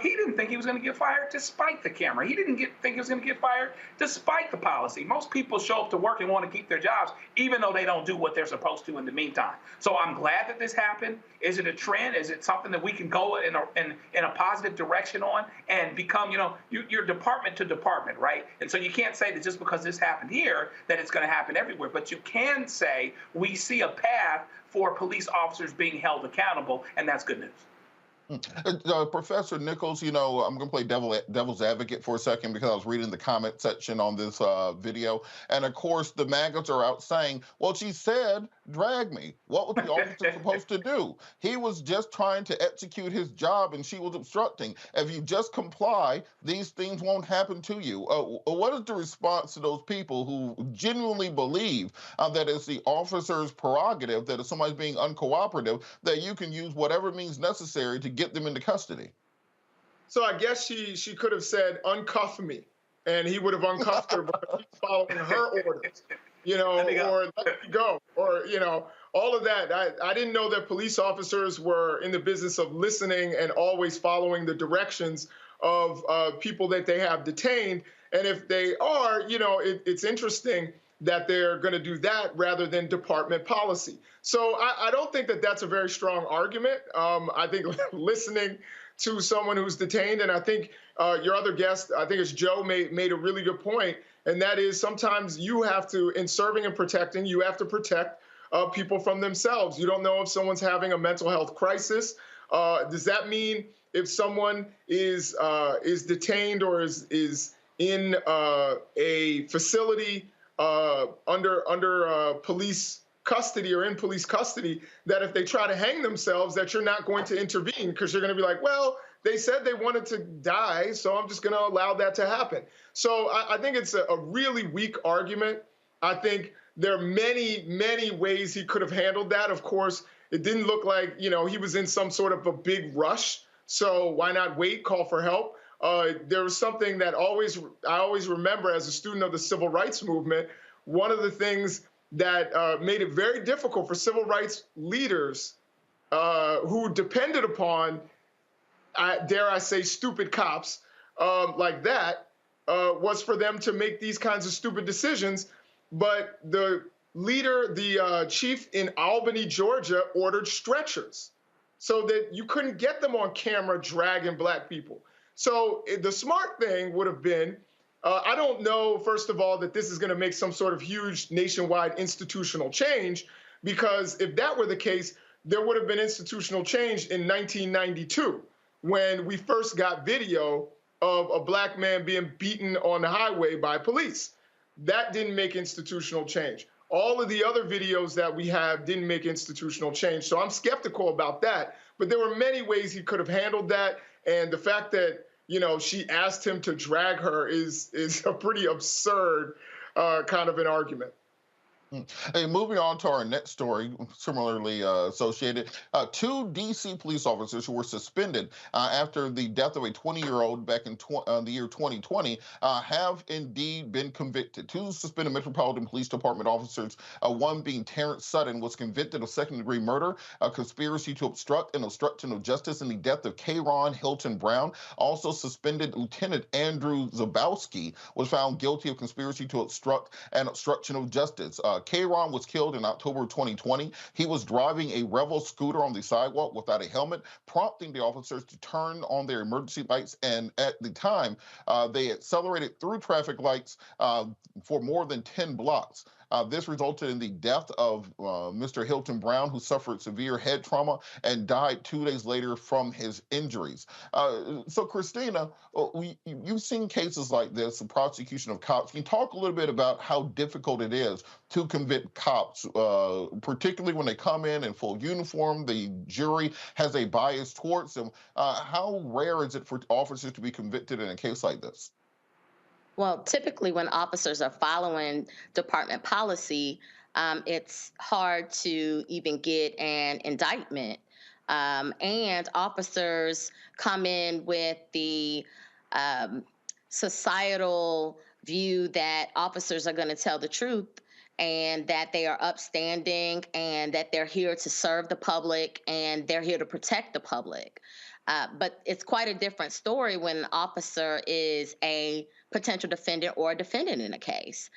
he didn't think he was going to get fired despite the camera. He didn't think he was going to get fired despite the policy. Most people show up to work and want to keep their jobs, even though they don't do what they're supposed to in the meantime. So I'm glad that this happened. Is it a trend? Is it something that we can go in a positive direction on and become, you're department to department, right? And so you can't say that just because this happened here, that it's going to happen everywhere. But you can say we see a path for police officers being held accountable, and that's good news. Professor Nichols, I'm going to play devil's advocate for a second because I was reading the comment section on this video. And of course, the maggots are out saying, well, she said, drag me. What was the officer supposed to do? He was just trying to execute his job and she was obstructing. If you just comply, these things won't happen to you. What is the response to those people who genuinely believe that it's the officer's prerogative, that if somebody's being uncooperative, that you can use whatever means necessary to get them into custody? So I guess she could have said, uncuff me, and he would have uncuffed her, but he's following her orders, or let me go, or, all of that. I didn't know that police officers were in the business of listening and always following the directions of people that they have detained. And if they are, it's interesting that they're going to do that rather than department policy. So I don't think that that's a very strong argument. I think listening to someone who's detained, and I think your other guest, I think it's Joe, made a really good point, and that is sometimes you have to, in serving and protecting, you have to protect people from themselves. You don't know if someone's having a mental health crisis. Does that mean if someone is detained or is in a facility under police custody or in police custody, that if they try to hang themselves, that you're not going to intervene because you're going to be like, well, they said they wanted to die, so I'm just going to allow that to happen. So I think it's a really weak argument. I think there are many, many ways he could have handled that. Of course, it didn't look like, he was in some sort of a big rush. So why not wait, call for help? There was something that I always remember as a student of the civil rights movement. One of the things that made it very difficult for civil rights leaders who depended upon, dare I say, stupid cops like that, was for them to make these kinds of stupid decisions. But the leader, the chief in Albany, Georgia, ordered stretchers so that you couldn't get them on camera dragging black people. So the smart thing would have been, I don't know, first of all, that this is going to make some sort of huge nationwide institutional change, because if that were the case, there would have been institutional change in 1992 when we first got video of a black man being beaten on the highway by police. That didn't make institutional change. All of the other videos that we have didn't make institutional change. So I'm skeptical about that. But there were many ways he could have handled that. And the fact that, she asked him to drag her is a pretty absurd kind of an argument. Hey, moving on to our next story, similarly associated, two D.C. police officers who were suspended after the death of a 20-year-old back in the year 2020 have indeed been convicted. Two suspended Metropolitan Police Department officers, one being Terrence Sutton, was convicted of second-degree murder, a conspiracy to obstruct and obstruction of justice in the death of Kayron Hilton Brown. Also suspended Lieutenant Andrew Zabowski was found guilty of conspiracy to obstruct and obstruction of justice. Kayron was killed in October 2020. He was driving a Revel scooter on the sidewalk without a helmet, prompting the officers to turn on their emergency lights. And at the time, they accelerated through traffic lights for more than 10 blocks. This resulted in the death of Mr. Hilton Brown, who suffered severe head trauma and died 2 days later from his injuries. So, Christina, you've seen cases like this, the prosecution of cops. Can you talk a little bit about how difficult it is to convict cops, particularly when they come in full uniform? The jury has a bias towards them. How rare is it for officers to be convicted in a case like this? Well, typically when officers are following department policy, it's hard to even get an indictment. And officers come in with the societal view that officers are going to tell the truth and that they are upstanding and that they're here to serve the public and they're here to protect the public. But it's quite a different story when an officer is a potential defendant or a defendant in a case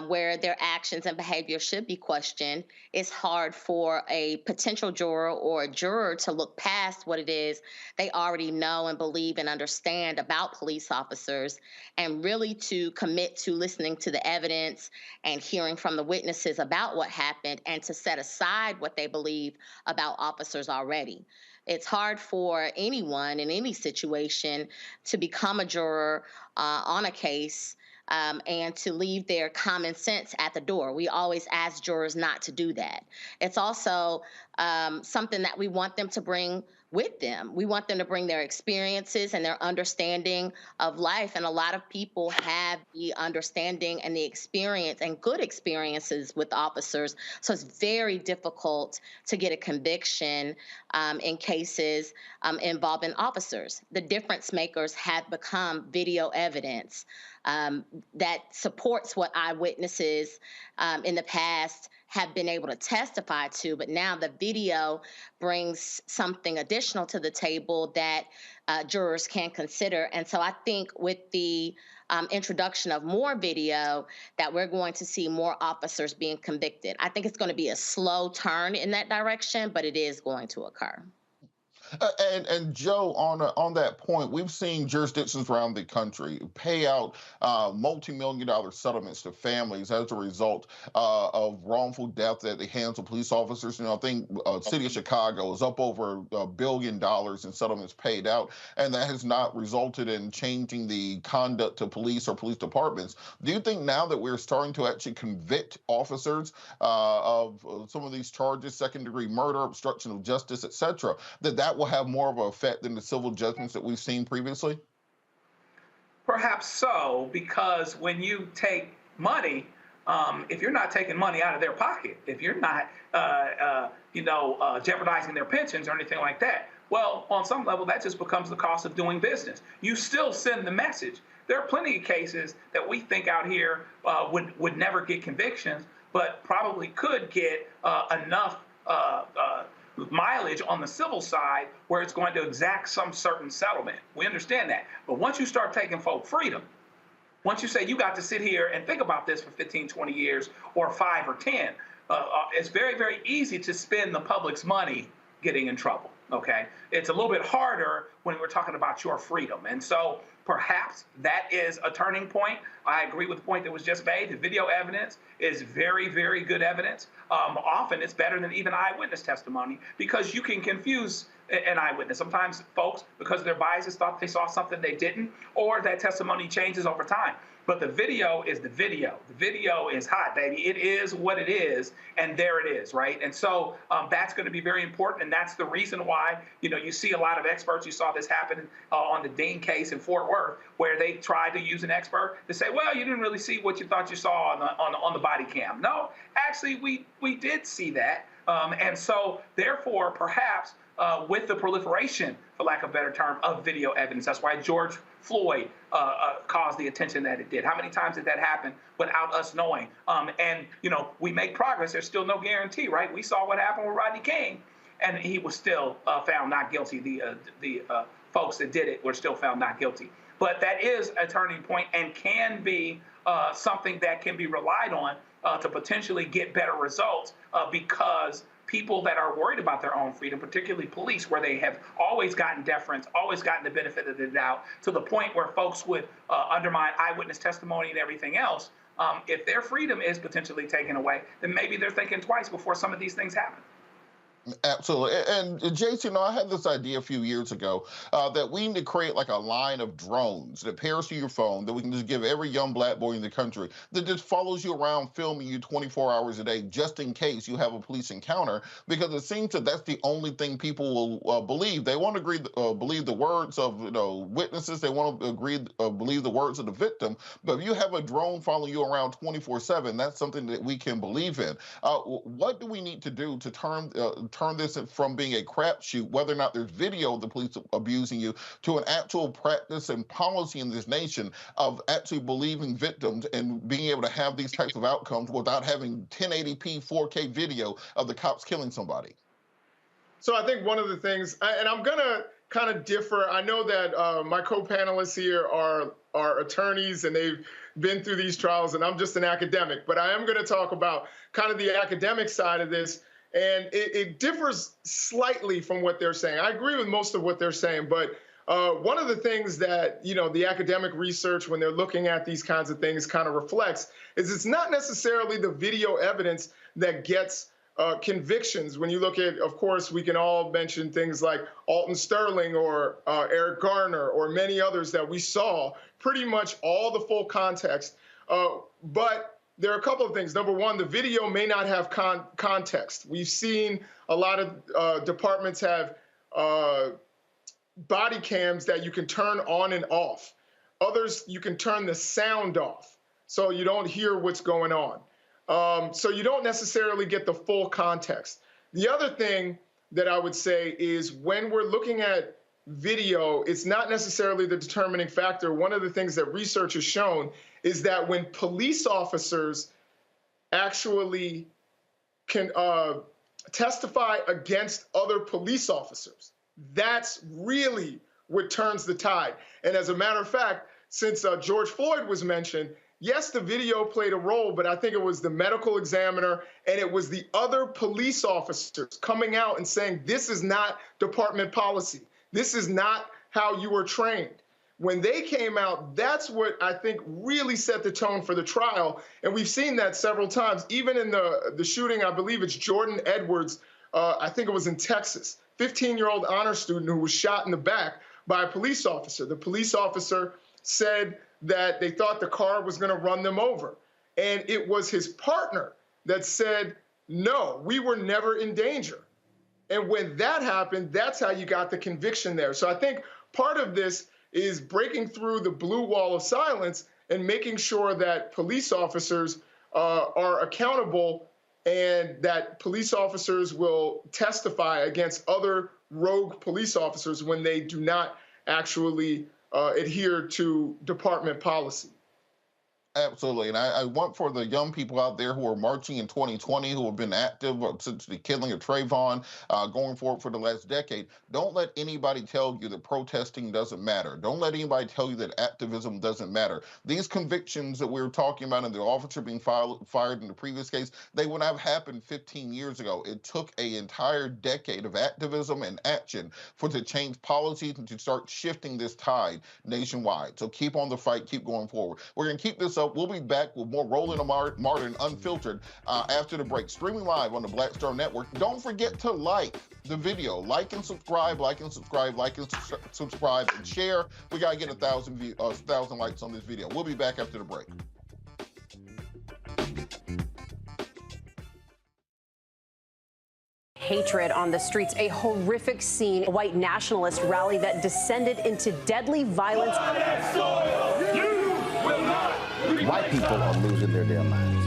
where their actions and behavior should be questioned. It's hard for a potential juror or a juror to look past what it is they already know and believe and understand about police officers and really to commit to listening to the evidence and hearing from the witnesses about what happened and to set aside what they believe about officers already. It's hard for anyone in any situation to become a juror on a case and to leave their common sense at the door. We always ask jurors not to do that. It's also something that we want them to bring with them. We want them to bring their experiences and their understanding of life. And a lot of people have the understanding and the experience and good experiences with officers. So it's very difficult to get a conviction in cases involving officers. The difference makers have become video evidence that supports what eyewitnesses in the past have been able to testify to, but now the video brings something additional to the table that jurors can consider. And so I think with the introduction of more video that we're going to see more officers being convicted. I think it's going to be a slow turn in that direction, but it is going to occur. And Joe, on that point, we've seen jurisdictions around the country pay out multi-million-dollar settlements to families as a result of wrongful death at the hands of police officers. I think city of Chicago is up over $1 billion in settlements paid out, and that has not resulted in changing the conduct of police or police departments. Do you think now that we're starting to actually convict officers of some of these charges, second-degree murder, obstruction of justice, et cetera, that will have more of an effect than the civil judgments that we've seen previously? Perhaps so, because when you take money, if you're not taking money out of their pocket, if you're not, jeopardizing their pensions or anything like that, well, on some level, that just becomes the cost of doing business. You still send the message. There are plenty of cases that we think out here would never get convictions, but probably could get enough mileage on the civil side where it's going to exact some certain settlement. We understand that. But once you start taking folk freedom, once you say you got to sit here and think about this for 15, 20 years or 5 or 10, it's very, very easy to spend the public's money getting in trouble, okay? It's a little bit harder when we're talking about your freedom. And so perhaps that is a turning point. I agree with the point that was just made. The video evidence is very, very good evidence. Often it's better than even eyewitness testimony because you can confuse an eyewitness. Sometimes folks, because of their biases, thought they saw something they didn't, or that testimony changes over time. But the video is the video. The video is hot, baby. It is what it is, and there it is, right? And so that's going to be very important, and that's the reason why, you see a lot of experts. You saw this happen on the Dean case in Fort Worth, where they tried to use an expert to say, well, you didn't really see what you thought you saw on the body cam. No, actually, we did see that. And so, therefore, perhaps with the proliferation, for lack of a better term, of video evidence, that's why George Floyd caused the attention that it did. How many times did that happen without us knowing? And we make progress. There's still no guarantee, right? We saw what happened with Rodney King, and he was still found not guilty. The folks that did it were still found not guilty. But that is a turning point and can be something that can be relied on to potentially get better results because people that are worried about their own freedom, particularly police, where they have always gotten deference, always gotten the benefit of the doubt, to the point where folks would undermine eyewitness testimony and everything else. If their freedom is potentially taken away, then maybe they're thinking twice before some of these things happen. Absolutely. And Jason, I had this idea a few years ago that we need to create like a line of drones that pairs to your phone that we can just give every young black boy in the country that just follows you around, filming you 24 hours a day, just in case you have a police encounter, because it seems that that's the only thing people will believe. They want to believe the words of witnesses. They want to believe the words of the victim. But if you have a drone following you around 24/7, that's something that we can believe in. What do we need to do to turn this from being a crapshoot, whether or not there's video of the police abusing you, to an actual practice and policy in this nation of actually believing victims and being able to have these types of outcomes without having 1080p 4K video of the cops killing somebody? So I think one of the things, and I'm going to kind of differ. I know that my co-panelists here are attorneys and they've been through these trials, and I'm just an academic, but I am going to talk about kind of the academic side of this. And it differs slightly from what they're saying. I agree with most of what they're saying, but one of the things that, the academic research, when they're looking at these kinds of things, kind of reflects is it's not necessarily the video evidence that gets convictions. When you look at, of course, we can all mention things like Alton Sterling or Eric Garner or many others that we saw pretty much all the full context. But there are a couple of things. Number one, the video may not have context. We've seen a lot of departments have body cams that you can turn on and off. Others, you can turn the sound off so you don't hear what's going on. So you don't necessarily get the full context. The other thing that I would say is when we're looking at video, it's not necessarily the determining factor. One of the things that research has shown is that when police officers actually can testify against other police officers, that's really what turns the tide. And as a matter of fact, since George Floyd was mentioned, yes, the video played a role, but I think it was the medical examiner and it was the other police officers coming out and saying, this is not department policy. This is not how you were trained. When they came out, that's what I think really set the tone for the trial. And we've seen that several times, even in the shooting, I believe it's Jordan Edwards, I think it was in Texas, 15-year-old honor student who was shot in the back by a police officer. The police officer said that they thought the car was gonna run them over. And it was his partner that said, no, we were never in danger. And when that happened, that's how you got the conviction there. So I think part of this is breaking through the blue wall of silence and making sure that police officers are accountable and that police officers will testify against other rogue police officers when they do not actually adhere to department policy. Absolutely. And I want for the young people out there who are marching in 2020, who have been active since the killing of Trayvon, going forward for the last decade, don't let anybody tell you that protesting doesn't matter. Don't let anybody tell you that activism doesn't matter. These convictions that we were talking about and the officer being fired in the previous case, they would have happened 15 years ago. It took an entire decade of activism and action to change policies and to start shifting this tide nationwide. So keep on the fight, keep going forward. We're going to keep this up. We'll be back with more Roland Martin Unfiltered after the break, streaming live on the Black Star Network. Don't forget to like the video, like and subscribe, and share. We got to get 1,000 likes on this video. We'll be back after the break. Hatred on the streets, a horrific scene, a white nationalist rally that descended into deadly violence. White people are losing their damn minds.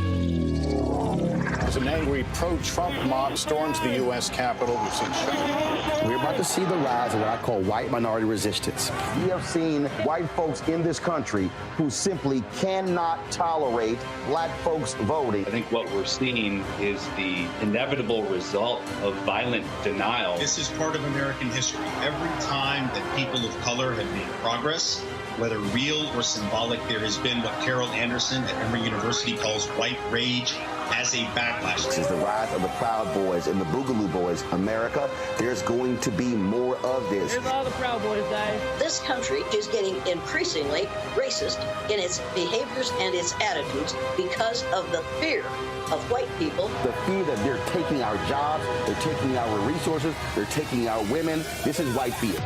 As an angry pro-Trump mob storms the U.S. Capitol, we've seen shootings. We're about to see the rise of what I call white minority resistance. We have seen white folks in this country who simply cannot tolerate black folks voting. I think what we're seeing is the inevitable result of violent denial. This is part of American history. Every time that people of color have made progress, whether real or symbolic, there has been what Carol Anderson at Emory University calls white rage as a backlash. This is the rise of the Proud Boys and the Boogaloo Boys. America, there's going to be more of this. Here's all the Proud Boys, guys. This country is getting increasingly racist in its behaviors and its attitudes because of the fear of white people. The fear that they're taking our jobs, they're taking our resources, they're taking our women. This is white fear.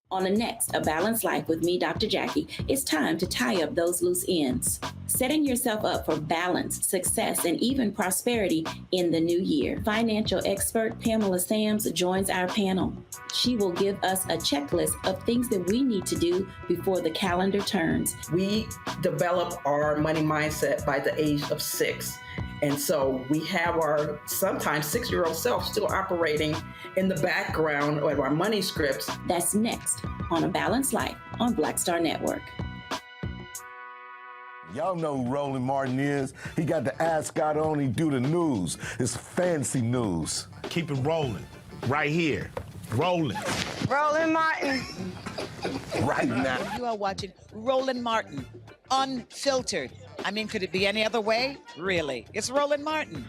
On the next A Balanced Life with me, Dr. Jackie, it's time to tie up those loose ends. Setting yourself up for balance, success, and even prosperity in the new year. Financial expert Pamela Sams joins our panel. She will give us a checklist of things that we need to do before the calendar turns. We develop our money mindset by the age of 6. And so we have our sometimes 6-year-old self still operating in the background of our money scripts. That's next on A Balanced Life on Black Star Network. Y'all know who Roland Martin is. He got the ascot on, he do the news. It's fancy news. Keep it rolling. Right here. Rolling. Roland Martin. Right now. You are watching Roland Martin Unfiltered. I mean, could it be any other way? Really? It's Roland Martin.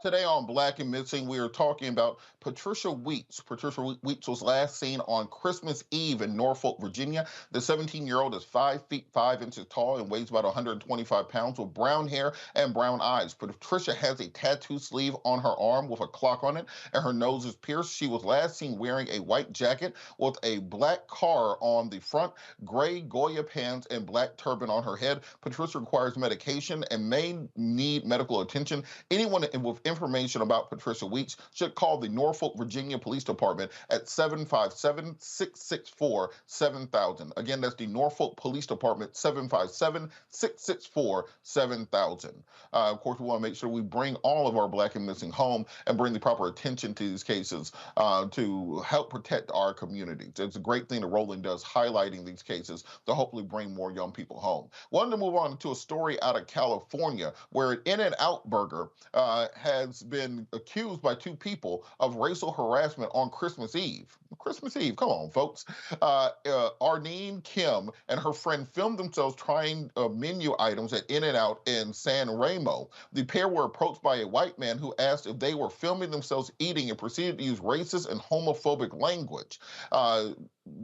Today on Black and Missing, we are talking about Patricia Weeks. Patricia Weeks was last seen on Christmas Eve in Norfolk, Virginia. The 17-year-old is 5 feet 5 inches tall and weighs about 125 pounds with brown hair and brown eyes. Patricia has a tattoo sleeve on her arm with a clock on it, and her nose is pierced. She was last seen wearing a white jacket with a black car on the front, gray Goya pants, and black turban on her head. Patricia requires medication and may need medical attention. Anyone with information about Patricia Weeks should call the Norfolk, Virginia Police Department at 757-664-7000. Again, that's the Norfolk Police Department, 757-664-7000. Of course, we want to make sure we bring all of our Black and missing home and bring the proper attention to these cases to help protect our communities. It's a great thing that Roland does, highlighting these cases to hopefully bring more young people home. Wanted to move on to a story out of California where an In-N-Out Burger has been accused by two people of racial harassment on Christmas Eve. Christmas Eve, come on, folks. Arlene Kim and her friend filmed themselves trying menu items at In-N-Out in San Remo. The pair were approached by a white man who asked if they were filming themselves eating and proceeded to use racist and homophobic language.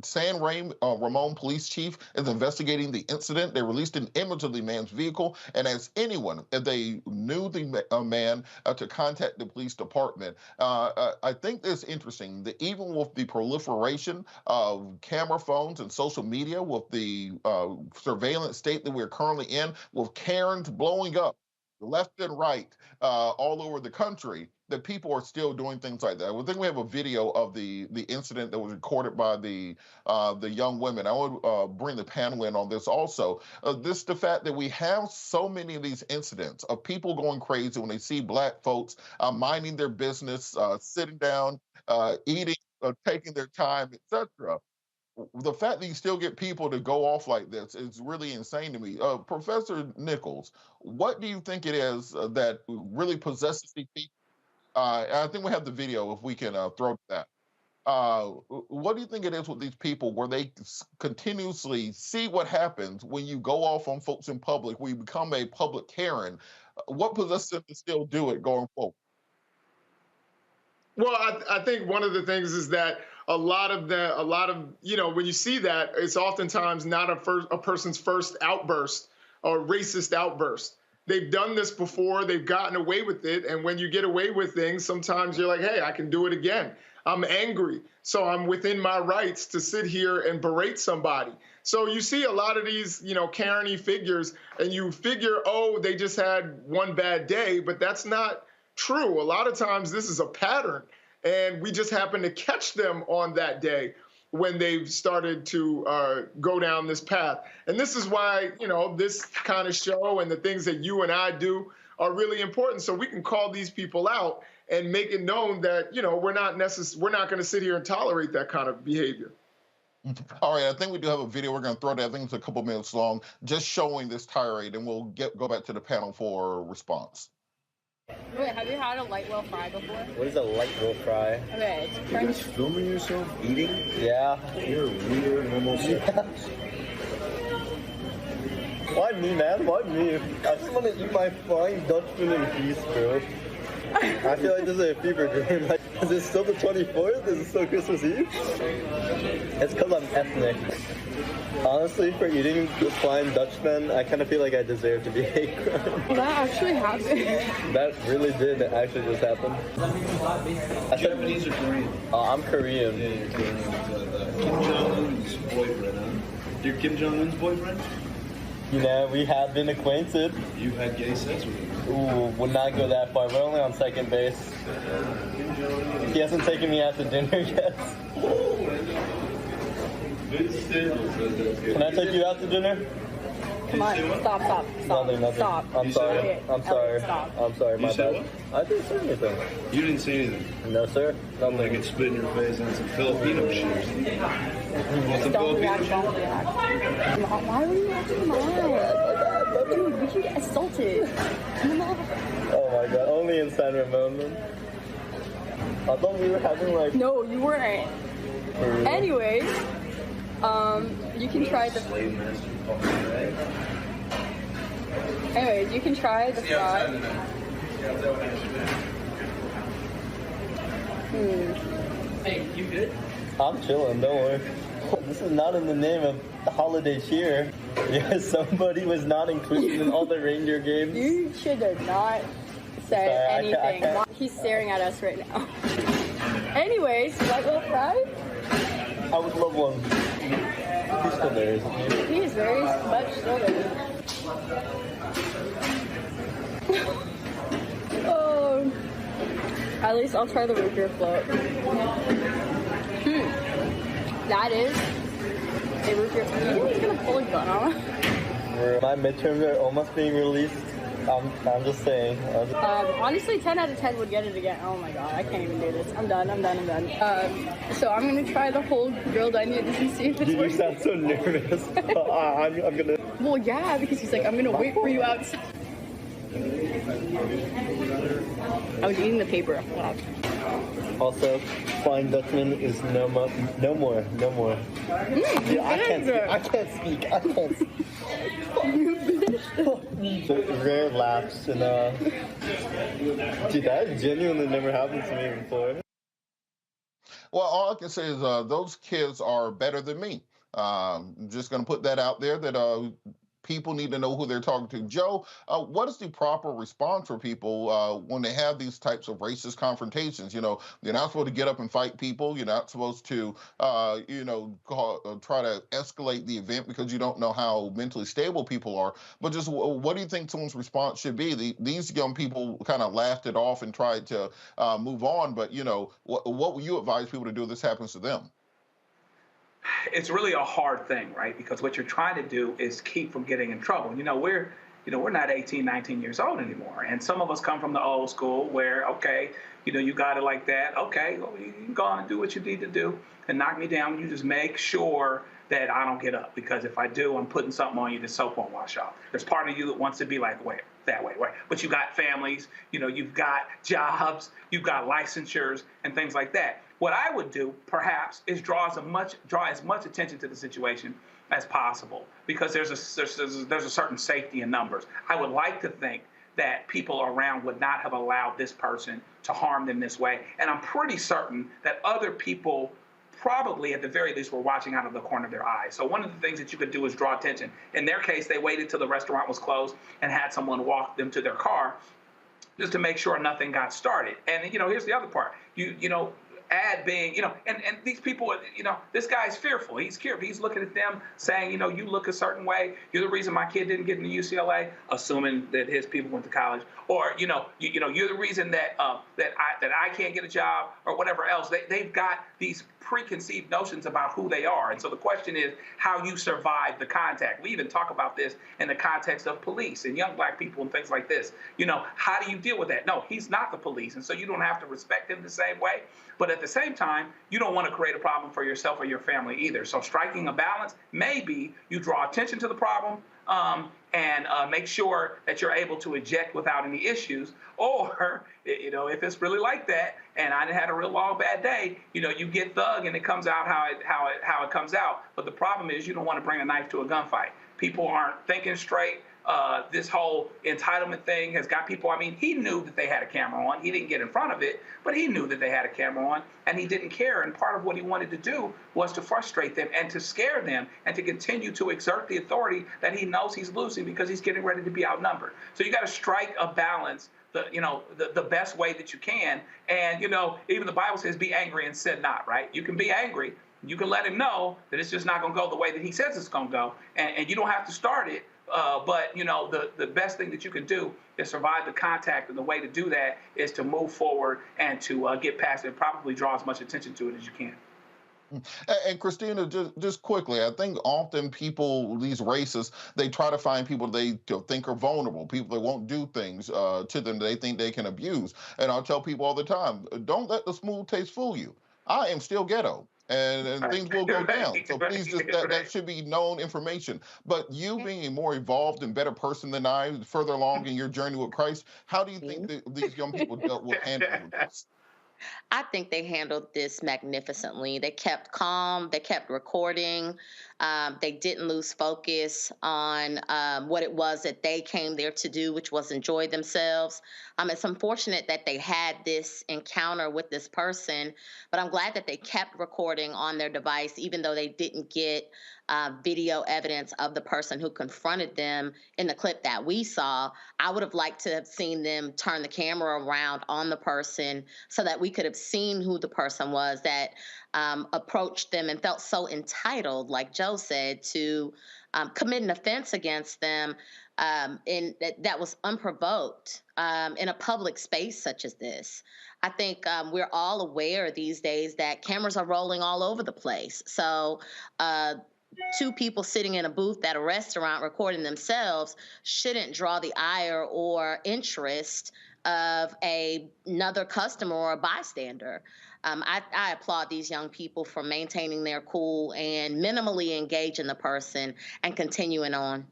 San Ramon police chief is investigating the incident. They released an image of the man's vehicle and asked anyone if they knew the man to contact the police department. I think it's interesting that even with the proliferation of camera phones and social media, with the surveillance state that we're currently in, with Karens blowing up left and right all over the country, that people are still doing things like that. I think we have a video of the incident that was recorded by the young women. I would bring the panel in on this also. The fact that we have so many of these incidents of people going crazy when they see Black folks minding their business, sitting down, eating, taking their time, etc. The fact that you still get people to go off like this is really insane to me. Professor Nichols, what do you think it is that really possesses these people? I think we have the video if we can throw that. What do you think it is with these people where they continuously see what happens when you go off on folks in public, we become a public Karen? What possesses them to still do it going forward? Well, I think one of the things is that a lot of when you see that, it's oftentimes not a person's first outburst or racist outburst. They've done this before, they've gotten away with it, and when you get away with things, sometimes you're like, hey, I can do it again. I'm angry, so I'm within my rights to sit here and berate somebody. So you see a lot of these, Karen-y figures, and you figure, oh, they just had one bad day, but that's not true. A lot of times this is a pattern, and we just happen to catch them on that day when they've started to go down this path. And this is why, this kind of show and the things that you and I do are really important, so we can call these people out and make it known that, we're not going to sit here and tolerate that kind of behavior. All right, I think we do have a video. We're going to throw that. I think it's a couple minutes long, just showing this tirade, and we'll go back to the panel for a response. Wait, have you had a light well fry before? What is a light well fry? Okay, it's French. You're just filming yourself eating? Yeah. You're weird, homosexual. Why me, man? Why me? I just want to eat my flying Dutchman in peace, bro. I feel like this is a fever dream. Like, is it still the 24th? Is it still Christmas Eve? It's because I'm ethnic. Honestly, for eating the flying Dutchman, I kind of feel like I deserve to be hate crime. Well, that actually happened. That really did actually just happen. Japanese or Korean? I'm Korean. Yeah, you're Korean. Kim Jong-un's boyfriend, huh? You're Kim Jong-un's boyfriend? We have been acquainted. You had gay sex with him? Ooh, would not go that far. We're only on second base. He hasn't taken me out to dinner yet. Can I take you out to dinner? Come on, stop. Nothing. Stop. I'm sorry. Okay. I'm sorry. Stop. I'm sorry, my bad. What? I didn't say anything. You didn't say anything? No, sir. Nothing. I could spit in your face on some Filipino shit or something. Want some Filipino shit? Why were you acting mad? Dude, we can get assaulted. Oh my god, only in San Ramon, man. I thought we were having like... No, you weren't. Anyways, you can try the... Anyways, you can try the fry. Hey, you good? I'm chilling, don't worry. This is not in the name of the holiday cheer. Yeah, somebody was not included in all the reindeer games. You should not say anything. He's staring at us right now. Anyways, White Wolf Pride? I would love one. He's still there, isn't he? He is very much still there. Oh, at least I'll try the root beer float. That is a root beer. Do you think he's gonna pull a gun on us? My midterms are almost being released. I'm just saying. Honestly, 10 out of 10 would get it again. Oh my god, I can't even do this. I'm done. So I'm gonna try the whole grilled onions and see if it's You sound so nervous. I'm gonna... Well, yeah, because he's like, I'm gonna wait for you outside. I was eating the paper. Wow. Also, Flying Dutchman is no more. Yeah, I can't speak. Rare laughs and dude, that genuinely never happened to me before. Well, all I can say is those kids are better than me. I'm just going to put that out there that people need to know who they're talking to. Joe, what is the proper response for people when they have these types of racist confrontations? You know, you're not supposed to get up and fight people. You're not supposed to, try to escalate the event because you don't know how mentally stable people are. But just what do you think someone's response should be? These young people kind of laughed it off and tried to move on. But, what would you advise people to do if this happens to them? It's really a hard thing, right? Because what you're trying to do is keep from getting in trouble. We're not 18, 19 years old anymore. And some of us come from the old school where, okay, you got it like that. Okay, well, you can go on and do what you need to do and knock me down. You just make sure that I don't get up, because if I do, I'm putting something on you that soap won't wash off. There's part of you that wants to be like, wait, that way, right? But you got families, you've got jobs, you've got licensures and things like that. What I would do, perhaps, is draw as much attention to the situation as possible, because there's a certain safety in numbers. I would like to think that people around would not have allowed this person to harm them this way, and I'm pretty certain that other people probably, at the very least, were watching out of the corner of their eyes. So one of the things that you could do is draw attention. In their case, they waited till the restaurant was closed and had someone walk them to their car just to make sure nothing got started. And here's the other part. Ad being, and these people, this guy's fearful. He's scared. He's looking at them saying, you look a certain way. You're the reason my kid didn't get into UCLA, assuming that his people went to college. Or, you're the reason that I can't get a job, or whatever else. They've got these preconceived notions about who they are. And so the question is how you survive the contact. We even talk about this in the context of police and young black people and things like this. How do you deal with that? No, he's not the police. And so you don't have to respect him the same way. But at the same time, you don't want to create a problem for yourself or your family either. So striking a balance, maybe you draw attention to the problem and make sure that you're able to eject without any issues. Or, if it's really like that and I had a real long bad day, you get thug and it comes out how it comes out. But the problem is you don't want to bring a knife to a gunfight. People aren't thinking straight. This whole entitlement thing has got people, he knew that they had a camera on. He didn't get in front of it, but he knew that they had a camera on, and he didn't care. And part of what he wanted to do was to frustrate them and to scare them and to continue to exert the authority that he knows he's losing because he's getting ready to be outnumbered. So you got to strike a balance, the best way that you can. And, even the Bible says be angry and sin not, right? You can be angry. You can let him know that it's just not going to go the way that he says it's going to go. And you don't have to start it. But the best thing that you can do is survive the contact, and the way to do that is to move forward and to get past it and probably draw as much attention to it as you can. And Christina, just quickly, I think often people, these racists, they try to find people they think are vulnerable, people that won't do things to them they think they can abuse. And I'll tell people all the time, don't let the smooth taste fool you. I am still ghetto. And things will go down. So please, just that should be known information. But you being a more evolved and better person than I, further along in your journey with Christ, how do you think that these young people will handle this? I think they handled this magnificently. They kept calm. They kept recording. They didn't lose focus on what it was that they came there to do, which was enjoy themselves. It's unfortunate that they had this encounter with this person, but I'm glad that they kept recording on their device, even though they didn't get video evidence of the person who confronted them in the clip that we saw. I would have liked to have seen them turn the camera around on the person so that we could have seen who the person was that approached them and felt so entitled, like Joe said, to commit an offense against them that was unprovoked in a public space such as this. I think we're all aware these days that cameras are rolling all over the place. So two people sitting in a booth at a restaurant recording themselves shouldn't draw the ire or interest of another customer or a bystander. I applaud these young people for maintaining their cool and minimally engaging the person and continuing on.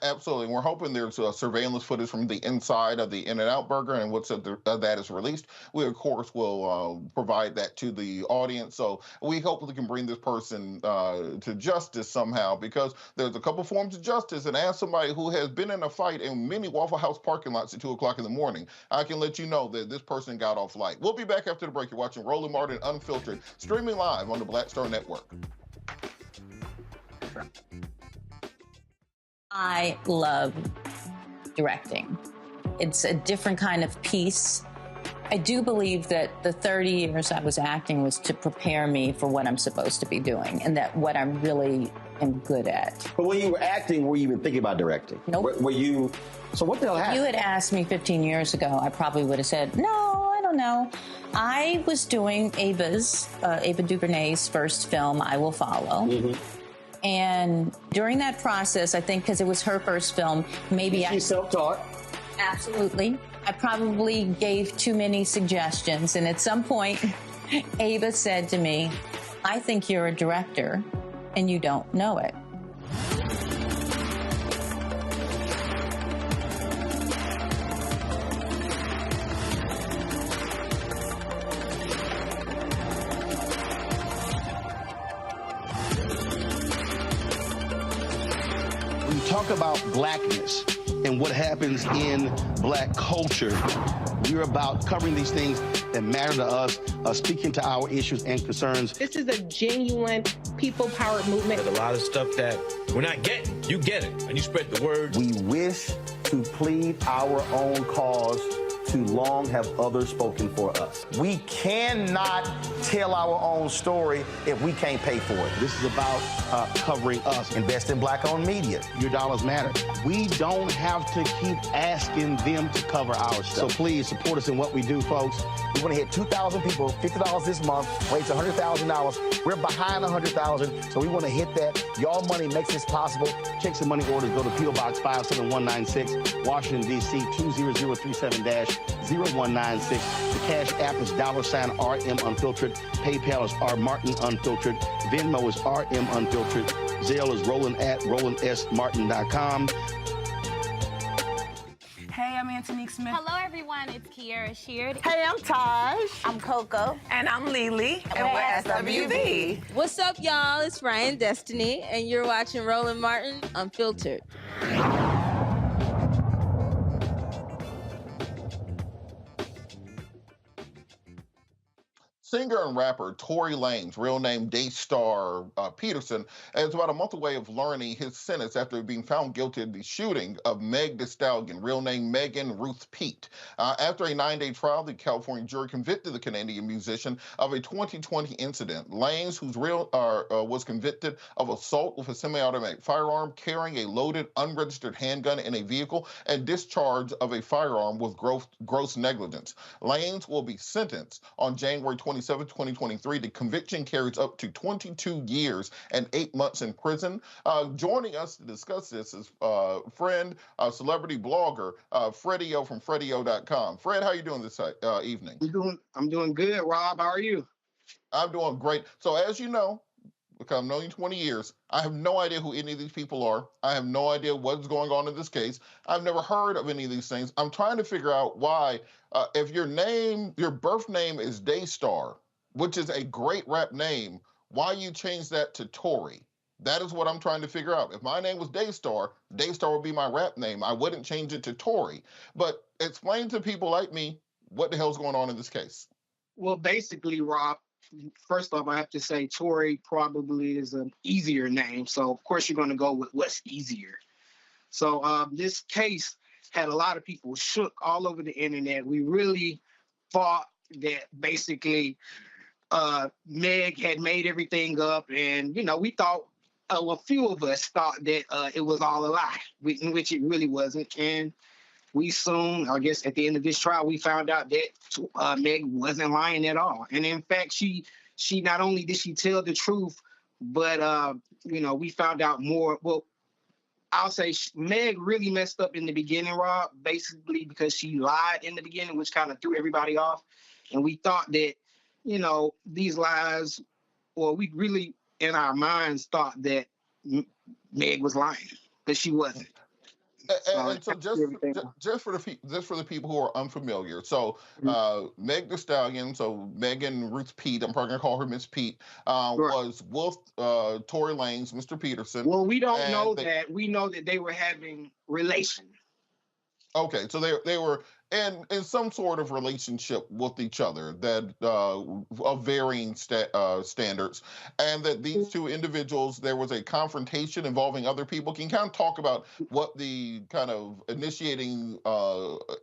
Absolutely. We're hoping there's surveillance footage from the inside of the In-N-Out Burger, and once that is released, we, of course, will provide that to the audience. So we hope we can bring this person to justice somehow, because there's a couple forms of justice. And as somebody who has been in a fight in many Waffle House parking lots at 2 o'clock in the morning, I can let you know that this person got off light. We'll be back after the break. You're watching Roland Martin Unfiltered, streaming live on the Black Star Network. I love directing. It's a different kind of piece. I do believe that the 30 years I was acting was to prepare me for what I'm supposed to be doing and that what I really am good at. But when you were acting, were you even thinking about directing? Nope. Were you, so what the hell happened? If you had asked me 15 years ago, I probably would have said, no, I don't know. I was doing Ava DuVernay's first film, I Will Follow. Mm-hmm. And during that process, I think because it was her first film, maybe She's self-taught. Absolutely. I probably gave too many suggestions. And at some point, Ava said to me, I think you're a director and you don't know it. Talk about blackness and what happens in black culture. We're about covering these things that matter to us, speaking to our issues and concerns. This is a genuine people-powered movement. There's a lot of stuff that we're not getting. You get it, and you spread the word. We wish to plead our own cause. Too long have others spoken for us. We cannot tell our own story if we can't pay for it. This is about covering us. Invest in black-owned media. Your dollars matter. We don't have to keep asking them to cover our stuff. So please support us in what we do, folks. We want to hit 2,000 people, $50 this month, raise $100,000. We're behind $100,000, so we want to hit that. Y'all money makes this possible. Checks and money orders go to P.O. Box 57196, Washington, D.C. 20037-0196. The Cash App is $RM Unfiltered. PayPal is R Martin Unfiltered. Venmo is RM Unfiltered. Zelle is Roland at RolandSMartin.com. Hey, I'm Antonique Smith. Hello, everyone. It's Kiara Sheard. Hey, I'm Taj. I'm Coco. And I'm Lily. And we're SWV. What's up, y'all? It's Ryan Destiny, and you're watching Roland Martin Unfiltered. Singer and rapper Tory Lanez, real name Daystar Peterson, is about a month away of learning his sentence after being found guilty of the shooting of Meg Thee Stallion, real name Megan Ruth Pete. After a 9-day trial, the California jury convicted the Canadian musician of a 2020 incident. Lanez, who's was convicted of assault with a semi-automatic firearm, carrying a loaded, unregistered handgun in a vehicle, and discharge of a firearm with gross negligence. Lanez will be sentenced on January 27, 2023. The conviction carries up to 22 years and 8 months in prison. Joining us to discuss this is friend, celebrity blogger, Freddie-O from Freddie-O.com. Fred, how are you doing this evening? I'm doing good, Rob. How are you? I'm doing great. So as you know, because I've known you 20 years, I have no idea who any of these people are. I have no idea what's going on in this case. I've never heard of any of these things. I'm trying to figure out why, if your birth name is Daystar, which is a great rap name, why you changed that to Tory. That is what I'm trying to figure out. If my name was Daystar, Daystar would be my rap name. I wouldn't change it to Tory. But explain to people like me what the hell's going on in this case. Well, basically, Rob, first off, I have to say Tory probably is an easier name. So, of course, you're going to go with what's easier. So this case had a lot of people shook all over the internet. We really thought that basically Meg had made everything up. And, we thought, a few of us thought that it was all a lie, in which it really wasn't. And we soon, I guess at the end of this trial, we found out that Meg wasn't lying at all. And in fact, she not only did she tell the truth, but, we found out more. Well, I'll say Meg really messed up in the beginning, Rob, basically because she lied in the beginning, which kind of threw everybody off. And we thought that, these lies, or we really in our minds thought that Meg was lying, but she wasn't. And so just for the people who are unfamiliar, so Meg Thee Stallion, so Megan Ruth Pete, I'm probably gonna call her Miss Pete, was with Tory Lanez, Mr. Peterson. Well, we don't know that. We know that they were having relations. Okay, so they were in some sort of relationship with each other that of varying standards, and that these two individuals, there was a confrontation involving other people. Can you kind of talk about what the kind of initiating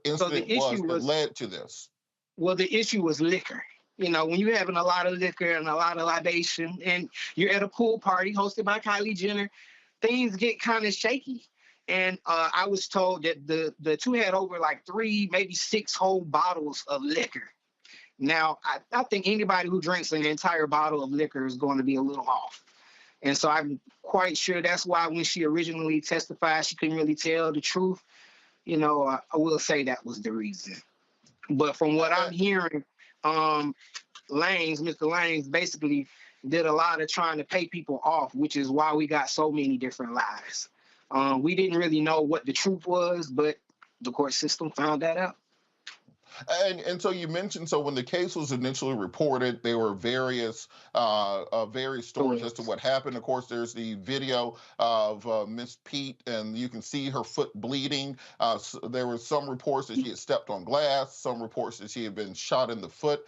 incident was that led to this? Well, the issue was liquor. When you're having a lot of liquor and a lot of libation, and you're at a pool party hosted by Kylie Jenner, things get kind of shaky. And I was told that the two had over like 3, maybe 6 whole bottles of liquor. Now, I think anybody who drinks an entire bottle of liquor is going to be a little off. And so I'm quite sure that's why when she originally testified, she couldn't really tell the truth. I will say that was the reason. But from what I'm hearing, Mr. Lanez basically did a lot of trying to pay people off, which is why we got so many different lies. We didn't really know what the truth was, but the court system found that out. And so you mentioned, so when the case was initially reported, there were various stories as to what happened. Of course, there's the video of Miss Pete, and you can see her foot bleeding. There were some reports that she had stepped on glass, some reports that she had been shot in the foot.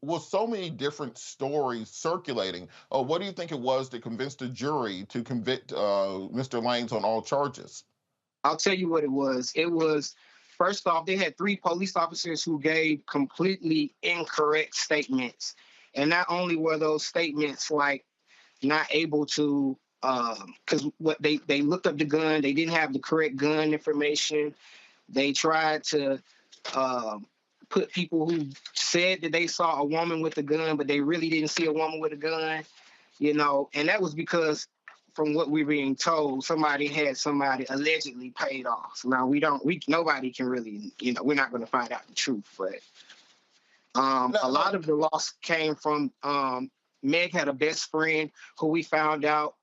With so many different stories circulating, what do you think it was that convinced the jury to convict Mr. Lanez on all charges? I'll tell you what it was. It was, first off, they had 3 police officers who gave completely incorrect statements. And not only were those statements like not able to, because what they looked up the gun, they didn't have the correct gun information. They tried to put people who said that they saw a woman with a gun, but they really didn't see a woman with a gun, and that was because from what we're being told, somebody had somebody allegedly paid off. Now nobody can really, we're not going to find out the truth, but a lot of the loss came from Meg had a best friend who we found out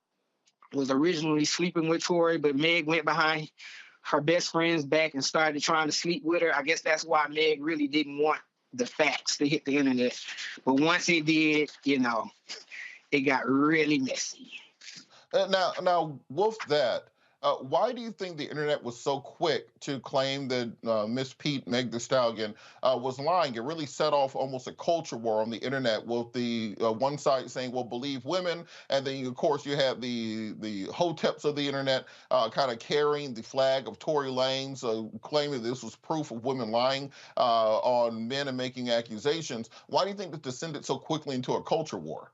was originally sleeping with Tory, but Meg went behind her best friend's back and started trying to sleep with her. I guess that's why Meg really didn't want the facts to hit the internet. But once it did, it got really messy. Now, with that, why do you think the internet was so quick to claim that Miss Pete, Meg Thee Stallion, was lying? It really set off almost a culture war on the internet with the one side saying, well, believe women. And then, of course, you had the hoteps of the internet kind of carrying the flag of Tory Lanez, claiming this was proof of women lying on men and making accusations. Why do you think that descended so quickly into a culture war?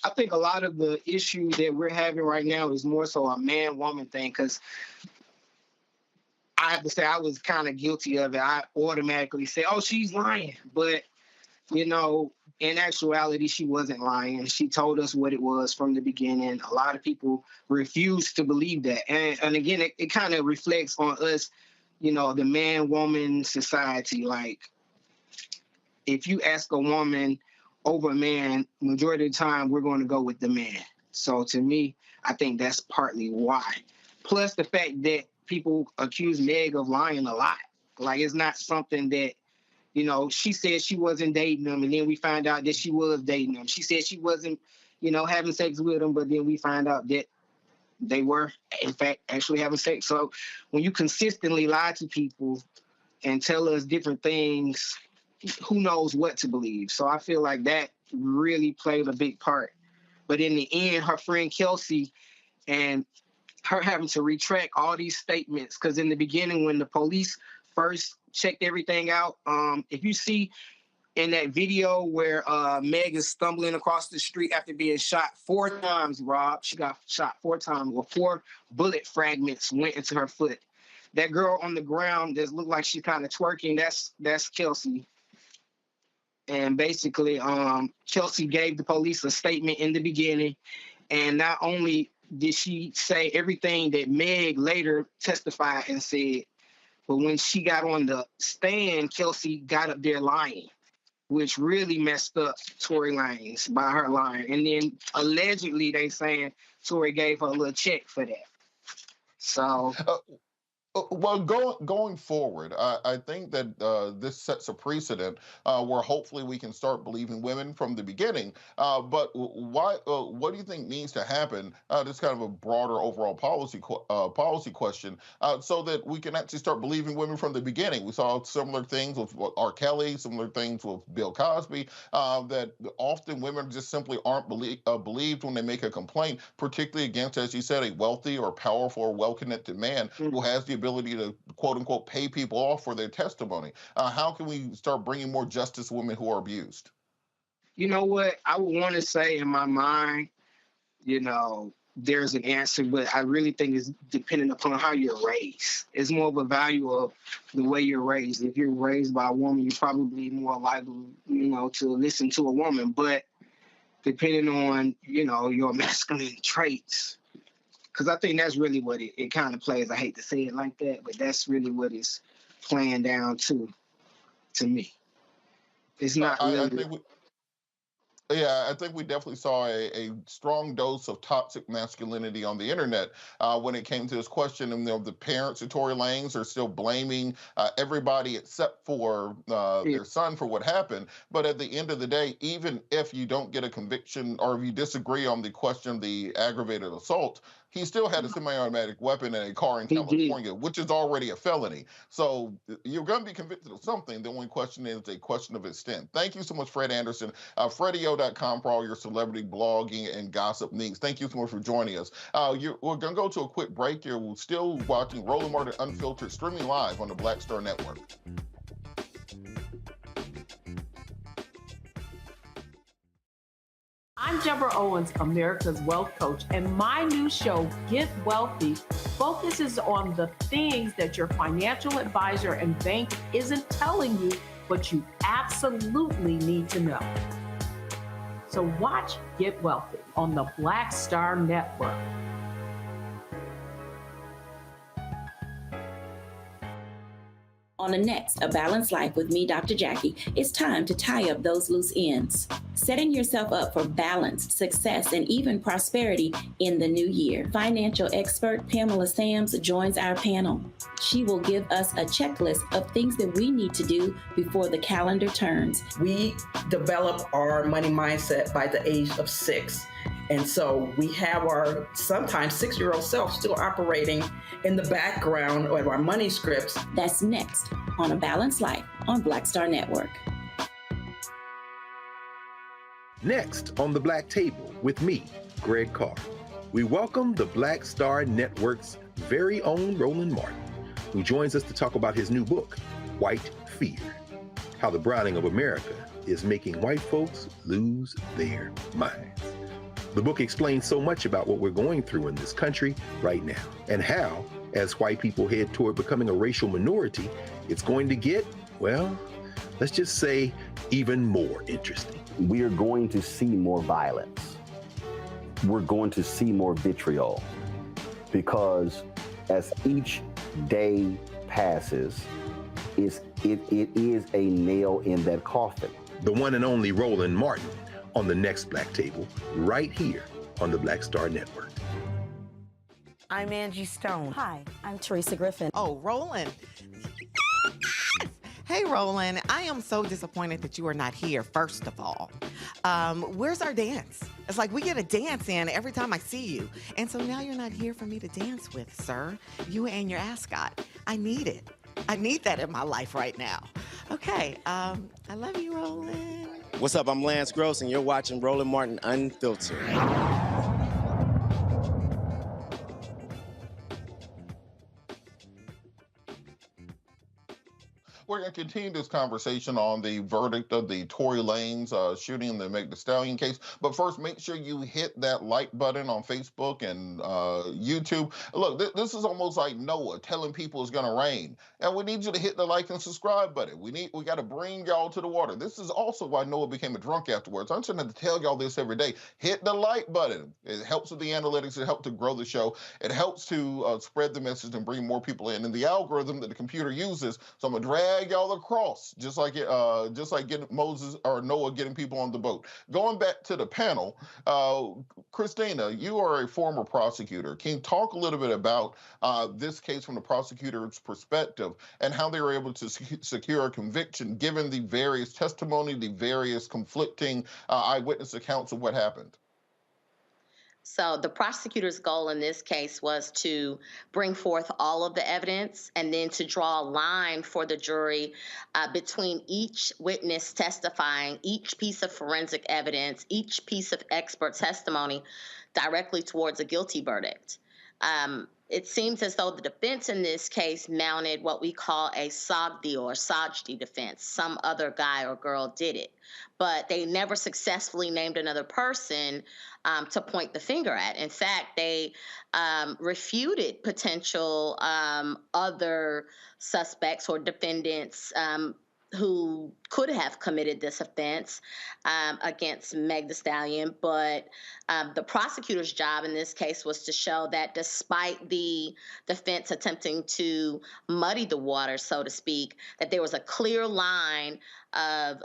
I think a lot of the issues that we're having right now is more so a man-woman thing, because I have to say I was kind of guilty of it. I automatically say, oh, she's lying. But, in actuality, she wasn't lying. She told us what it was from the beginning. A lot of people refuse to believe that. And again, it kind of reflects on us, the man-woman society. Like, if you ask a woman over a man, majority of the time, we're going to go with the man. So to me, I think that's partly why. Plus the fact that people accuse Meg of lying a lot. Like, it's not something that, You know, she said she wasn't dating him, and then we find out that she was dating him. She said she wasn't, having sex with him, but then we find out that they were, in fact, actually having sex. So when you consistently lie to people and tell us different things, who knows what to believe? So I feel like that really played a big part. But in the end, her friend Kelsey and her having to retract all these statements, because in the beginning, when the police first checked everything out, if you see in that video where Meg is stumbling across the street after being shot 4 times, Rob, she got shot 4 times, well, 4 bullet fragments went into her foot. That girl on the ground that looked like she's kind of twerking, that's Kelsey. And basically, Kelsey gave the police a statement in the beginning, and not only did she say everything that Meg later testified and said, but when she got on the stand, Kelsey got up there lying, which really messed up Tory Lanez by her lying. And then allegedly they saying Tory gave her a little check for that. So... Well, going forward, I think that this sets a precedent where hopefully we can start believing women from the beginning. But why? What do you think needs to happen? This kind of a broader overall policy question, so that we can actually start believing women from the beginning. We saw similar things with R. Kelly, similar things with Bill Cosby. That often women just simply aren't believed when they make a complaint, particularly against, as you said, a wealthy or powerful or well-connected man who has the ability to, quote unquote, pay people off for their testimony. How can we start bringing more justice to women who are abused? You know what? I would want to say in my mind, there's an answer, but I really think it's dependent upon how you're raised. It's more of a value of the way you're raised. If you're raised by a woman, you're probably more likely, to listen to a woman. But depending on, your masculine traits, because I think that's really what it kind of plays. I hate to say it like that, but that's really what it's playing down to me. It's not really... I think we definitely saw a strong dose of toxic masculinity on the internet when it came to this question. And the parents of Tory Lanez are still blaming everybody except for their son for what happened. But at the end of the day, even if you don't get a conviction or if you disagree on the question of the aggravated assault, he still had a semi-automatic weapon in a car in California, which is already a felony. So you're going to be convicted of something. The only question is a question of extent. Thank you so much, Fred Anderson. FreddyO.com for all your celebrity blogging and gossip needs. Thank you so much for joining us. We're going to go to a quick break here. We're still watching Roland Martin Unfiltered, streaming live on the Black Star Network. I'm Deborah Owens, America's Wealth Coach, and my new show, Get Wealthy, focuses on the things that your financial advisor and bank isn't telling you, but you absolutely need to know. So watch Get Wealthy on the Black Star Network. On the next A Balanced Life with me, Dr. Jackie, it's time to tie up those loose ends, setting yourself up for balance, success, and even prosperity in the new year. Financial expert Pamela Sams joins our panel. She will give us a checklist of things that we need to do before the calendar turns. We develop our money mindset by the age of 6. And so we have our sometimes 6-year-old self still operating in the background of our money scripts. That's next on A Balanced Life on Black Star Network. Next on the Black Table with me, Greg Carr, we welcome the Black Star Network's very own Roland Martin, who joins us to talk about his new book, White Fear, how the browning of America is making white folks lose their minds. The book explains so much about what we're going through in this country right now, and how, as white people head toward becoming a racial minority, it's going to get, well, let's just say, even more interesting. We are going to see more violence. We're going to see more vitriol, because as each day passes, it is a nail in that coffin. The one and only Roland Martin on the next Black Table, right here on the Black Star Network. I'm Angie Stone. Hi, I'm Teresa Griffin. Oh, Roland. Hey, Roland. I I am so disappointed that you are not here, first of all. Where's our dance? It's like we get a dance in every time I see you. And so now you're not here for me to dance with, sir. You and your ascot. I need it. I need that in my life right now. Okay, I love you, Roland. What's up? I'm Lance Gross, and you're watching Roland Martin Unfiltered. We're going to continue this conversation on the verdict of the Tory Lanez shooting in the Meg Thee Stallion case. But first, make sure you hit that like button on Facebook and YouTube. Look, this is almost like Noah telling people it's going to rain. And we need you to hit the like and subscribe button. We got to bring y'all to the water. This is also why Noah became a drunk afterwards. I'm trying to tell y'all this every day. Hit the like button. It helps with the analytics. It helps to grow the show. It helps to spread the message and bring more people in. And the algorithm that the computer uses, so I'm going to drag y'all across, just like getting Moses or Noah getting people on the boat. Going back to the panel, Christina, you are a former prosecutor. Can you talk a little bit about this case from the prosecutor's perspective and how they were able to secure a conviction given the various testimony, the various conflicting eyewitness accounts of what happened? So the prosecutor's goal in this case was to bring forth all of the evidence and then to draw a line for the jury between each witness testifying, each piece of forensic evidence, each piece of expert testimony directly towards a guilty verdict. It seems as though the defense in this case mounted what we call a Sogdi or Sajdi defense. Some other guy or girl did it, but they never successfully named another person to point the finger at. In fact, they refuted potential other suspects or defendants who could have committed this offense against Meg Thee Stallion. But the prosecutor's job in this case was to show that despite the defense attempting to muddy the water, so to speak, that there was a clear line of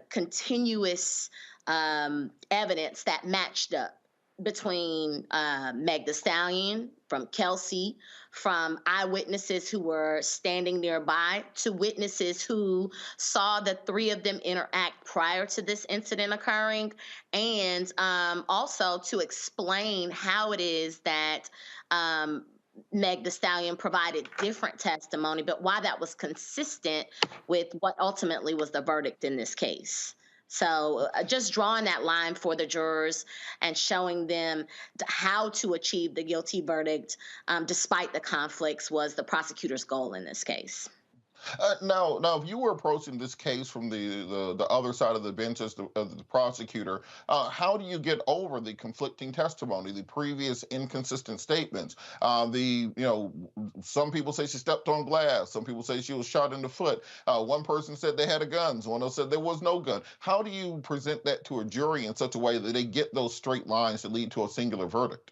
continuous evidence that matched up between Meg Thee Stallion, from Kelsey, from eyewitnesses who were standing nearby, to witnesses who saw the three of them interact prior to this incident occurring, and also to explain how it is that Meg Thee Stallion provided different testimony, but why that was consistent with what ultimately was the verdict in this case. So just drawing that line for the jurors and showing them how to achieve the guilty verdict despite the conflicts was the prosecutor's goal in this case. Now, if you were approaching this case from the other side of the bench as the prosecutor, how do you get over the conflicting testimony, the previous inconsistent statements? Some people say she stepped on glass. Some people say she was shot in the foot. One person said they had a gun. One else said there was no gun. How do you present that to a jury in such a way that they get those straight lines that lead to a singular verdict?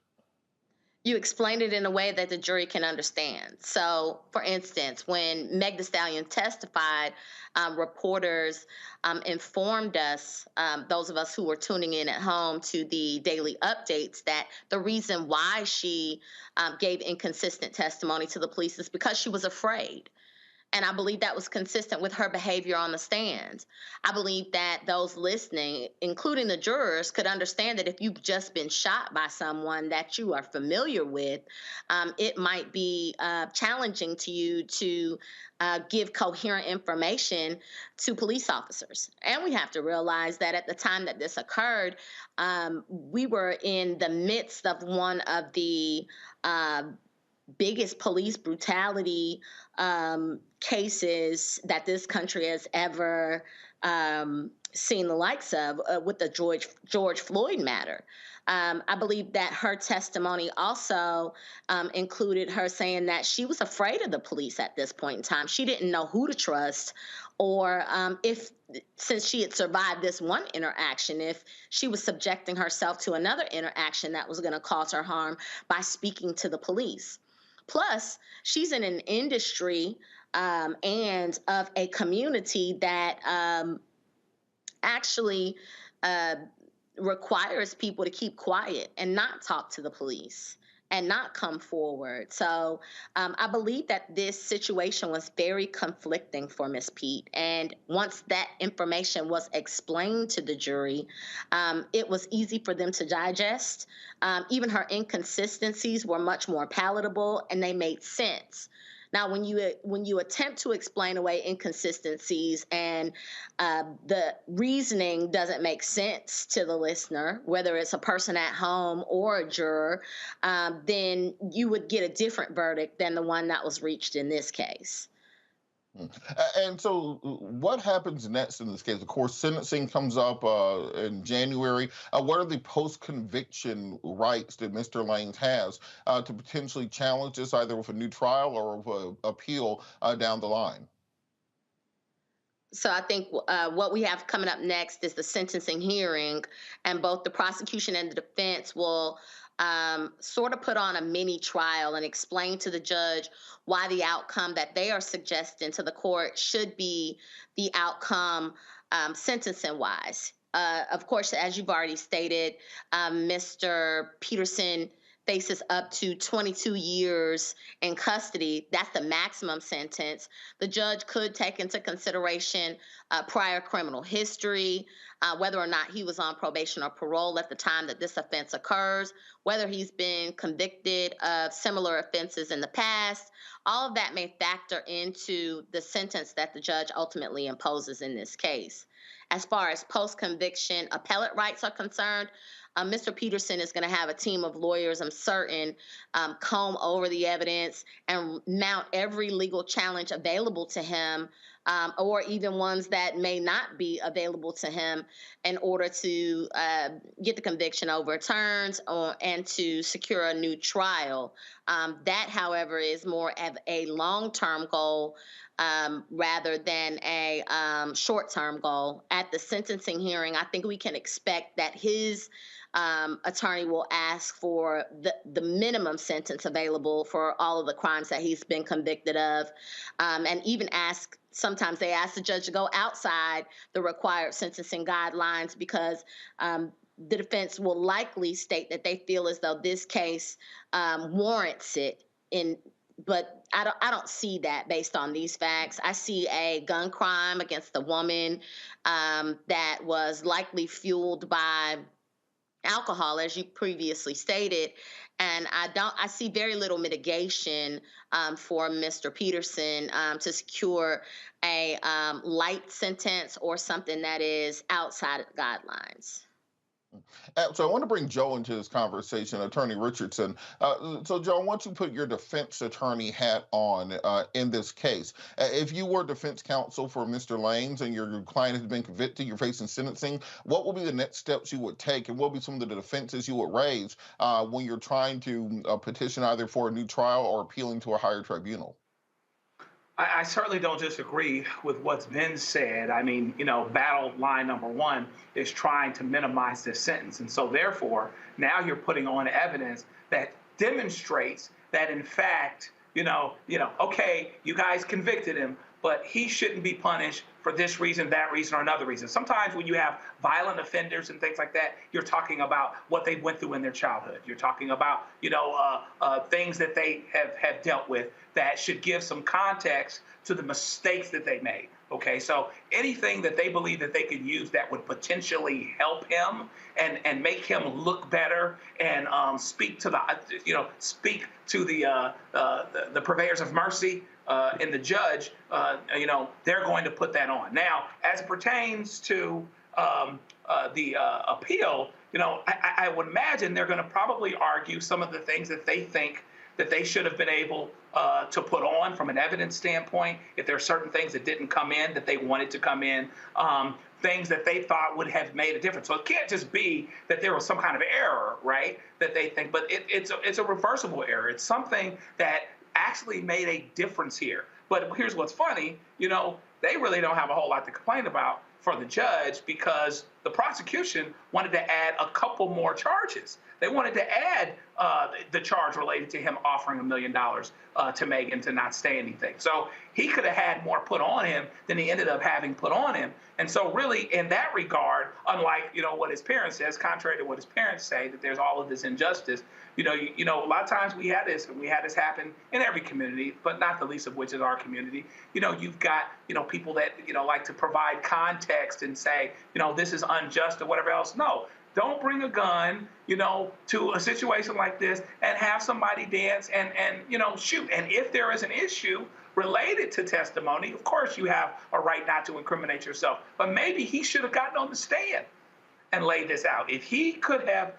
You explain it in a way that the jury can understand. So, for instance, when Meg Thee Stallion testified, reporters informed us, those of us who were tuning in at home to the daily updates, that the reason why she gave inconsistent testimony to the police is because she was afraid. And I believe that was consistent with her behavior on the stand. I believe that those listening, including the jurors, could understand that if you've just been shot by someone that you are familiar with, it might be challenging to you to give coherent information to police officers. And we have to realize that at the time that this occurred, we were in the midst of one of the biggest police brutality cases that this country has ever seen the likes of with the George Floyd matter. I believe that her testimony also included her saying that she was afraid of the police at this point in time. She didn't know who to trust, or since she had survived this one interaction, if she was subjecting herself to another interaction that was going to cause her harm by speaking to the police. Plus, she's in an industry and of a community that actually requires people to keep quiet and not talk to the police. and not come forward. So I believe that this situation was very conflicting for Ms. Pete. And once that information was explained to the jury, it was easy for them to digest. Even her inconsistencies were much more palatable, and they made sense. Now, when you attempt to explain away inconsistencies and the reasoning doesn't make sense to the listener, whether it's a person at home or a juror, then you would get a different verdict than the one that was reached in this case. And so what happens next in this case? Of course, sentencing comes up in January. What are the post-conviction rights that Mr. Lanez has to potentially challenge this either with a new trial or with appeal down the line? So I think what we have coming up next is the sentencing hearing, and both the prosecution and the defense will sort of put on a mini trial and explain to the judge why the outcome that they are suggesting to the court should be the outcome sentencing-wise. Of course, as you've already stated, Mr. Peterson faces up to 22 years in custody. That's the maximum sentence. The judge could take into consideration prior criminal history, whether or not he was on probation or parole at the time that this offense occurs, whether he's been convicted of similar offenses in the past. All of that may factor into the sentence that the judge ultimately imposes in this case. As far as post-conviction appellate rights are concerned, Mr. Peterson is going to have a team of lawyers, I'm certain, comb over the evidence and mount every legal challenge available to him, or even ones that may not be available to him, in order to get the conviction overturned and to secure a new trial. That, however, is more of a long-term goal rather than a short-term goal. At the sentencing hearing, I think we can expect that his attorney will ask for the minimum sentence available for all of the crimes that he's been convicted of, and even sometimes they ask the judge to go outside the required sentencing guidelines, because the defense will likely state that they feel as though this case warrants it. But I don't see that based on these facts. I see a gun crime against a woman that was likely fueled by alcohol, as you previously stated, and I see very little mitigation for Mr. Peterson to secure a light sentence or something that is outside of the guidelines. So I want to bring Joe into this conversation, Attorney Richardson. So Joe, I want you to put your defense attorney hat on in this case. If you were defense counsel for Mr. Lanez and your client has been convicted, you're facing sentencing, what would be the next steps you would take, and what would be some of the defenses you would raise when you're trying to petition either for a new trial or appealing to a higher tribunal? I certainly don't disagree with what's been said. I mean, battle line number one is trying to minimize this sentence. And so therefore, now you're putting on evidence that demonstrates that, in fact, okay, you guys convicted him, but he shouldn't be punished for this reason, that reason, or another reason. Sometimes when you have violent offenders and things like that, you're talking about what they went through in their childhood. You're talking about, things that they have dealt with that should give some context to the mistakes that they made. Okay, so anything that they believe that they could use that would potentially help him and make him look better and speak to the purveyors of mercy and the judge, they're going to put that on. Now, as it pertains to the appeal, I would imagine they're going to probably argue some of the things that they think that they should have been able to put on from an evidence standpoint. If there are certain things that didn't come in that they wanted to come in, things that they thought would have made a difference. So it can't just be that there was some kind of error, right, that they think, but it's a reversible error. It's something that actually made a difference here. But here's what's funny, they really don't have a whole lot to complain about for the judge, because the prosecution wanted to add a couple more charges. They wanted to add the charge related to him offering $1 million to Megan to not say anything. So he could have had more put on him than he ended up having put on him. And so really, in that regard, unlike, what his parents says, contrary to what his parents say, that there's all of this injustice, a lot of times we had this, and we had this happen in every community, but not the least of which is our community. You've got, people that, like to provide context and say, this is unjust or whatever else. No. Don't bring a gun, to a situation like this and have somebody dance and shoot. And if there is an issue related to testimony, of course you have a right not to incriminate yourself. But maybe he should have gotten on the stand and laid this out. If he could have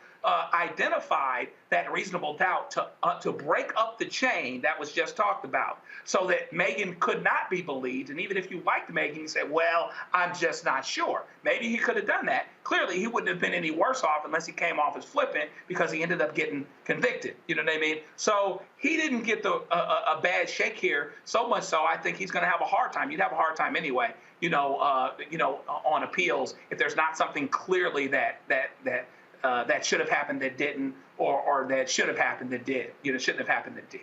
identified that reasonable doubt to break up the chain that was just talked about, so that Megan could not be believed. And even if you liked Megan, you said, well, I'm just not sure. Maybe he could have done that. Clearly, he wouldn't have been any worse off unless he came off as flippant, because he ended up getting convicted. You know what I mean? So he didn't get a bad shake here, so much so I think he's going to have a hard time. You'd have a hard time anyway, on appeals, if there's not something clearly that should have happened that didn't, or that should have happened that did. Shouldn't have happened that did.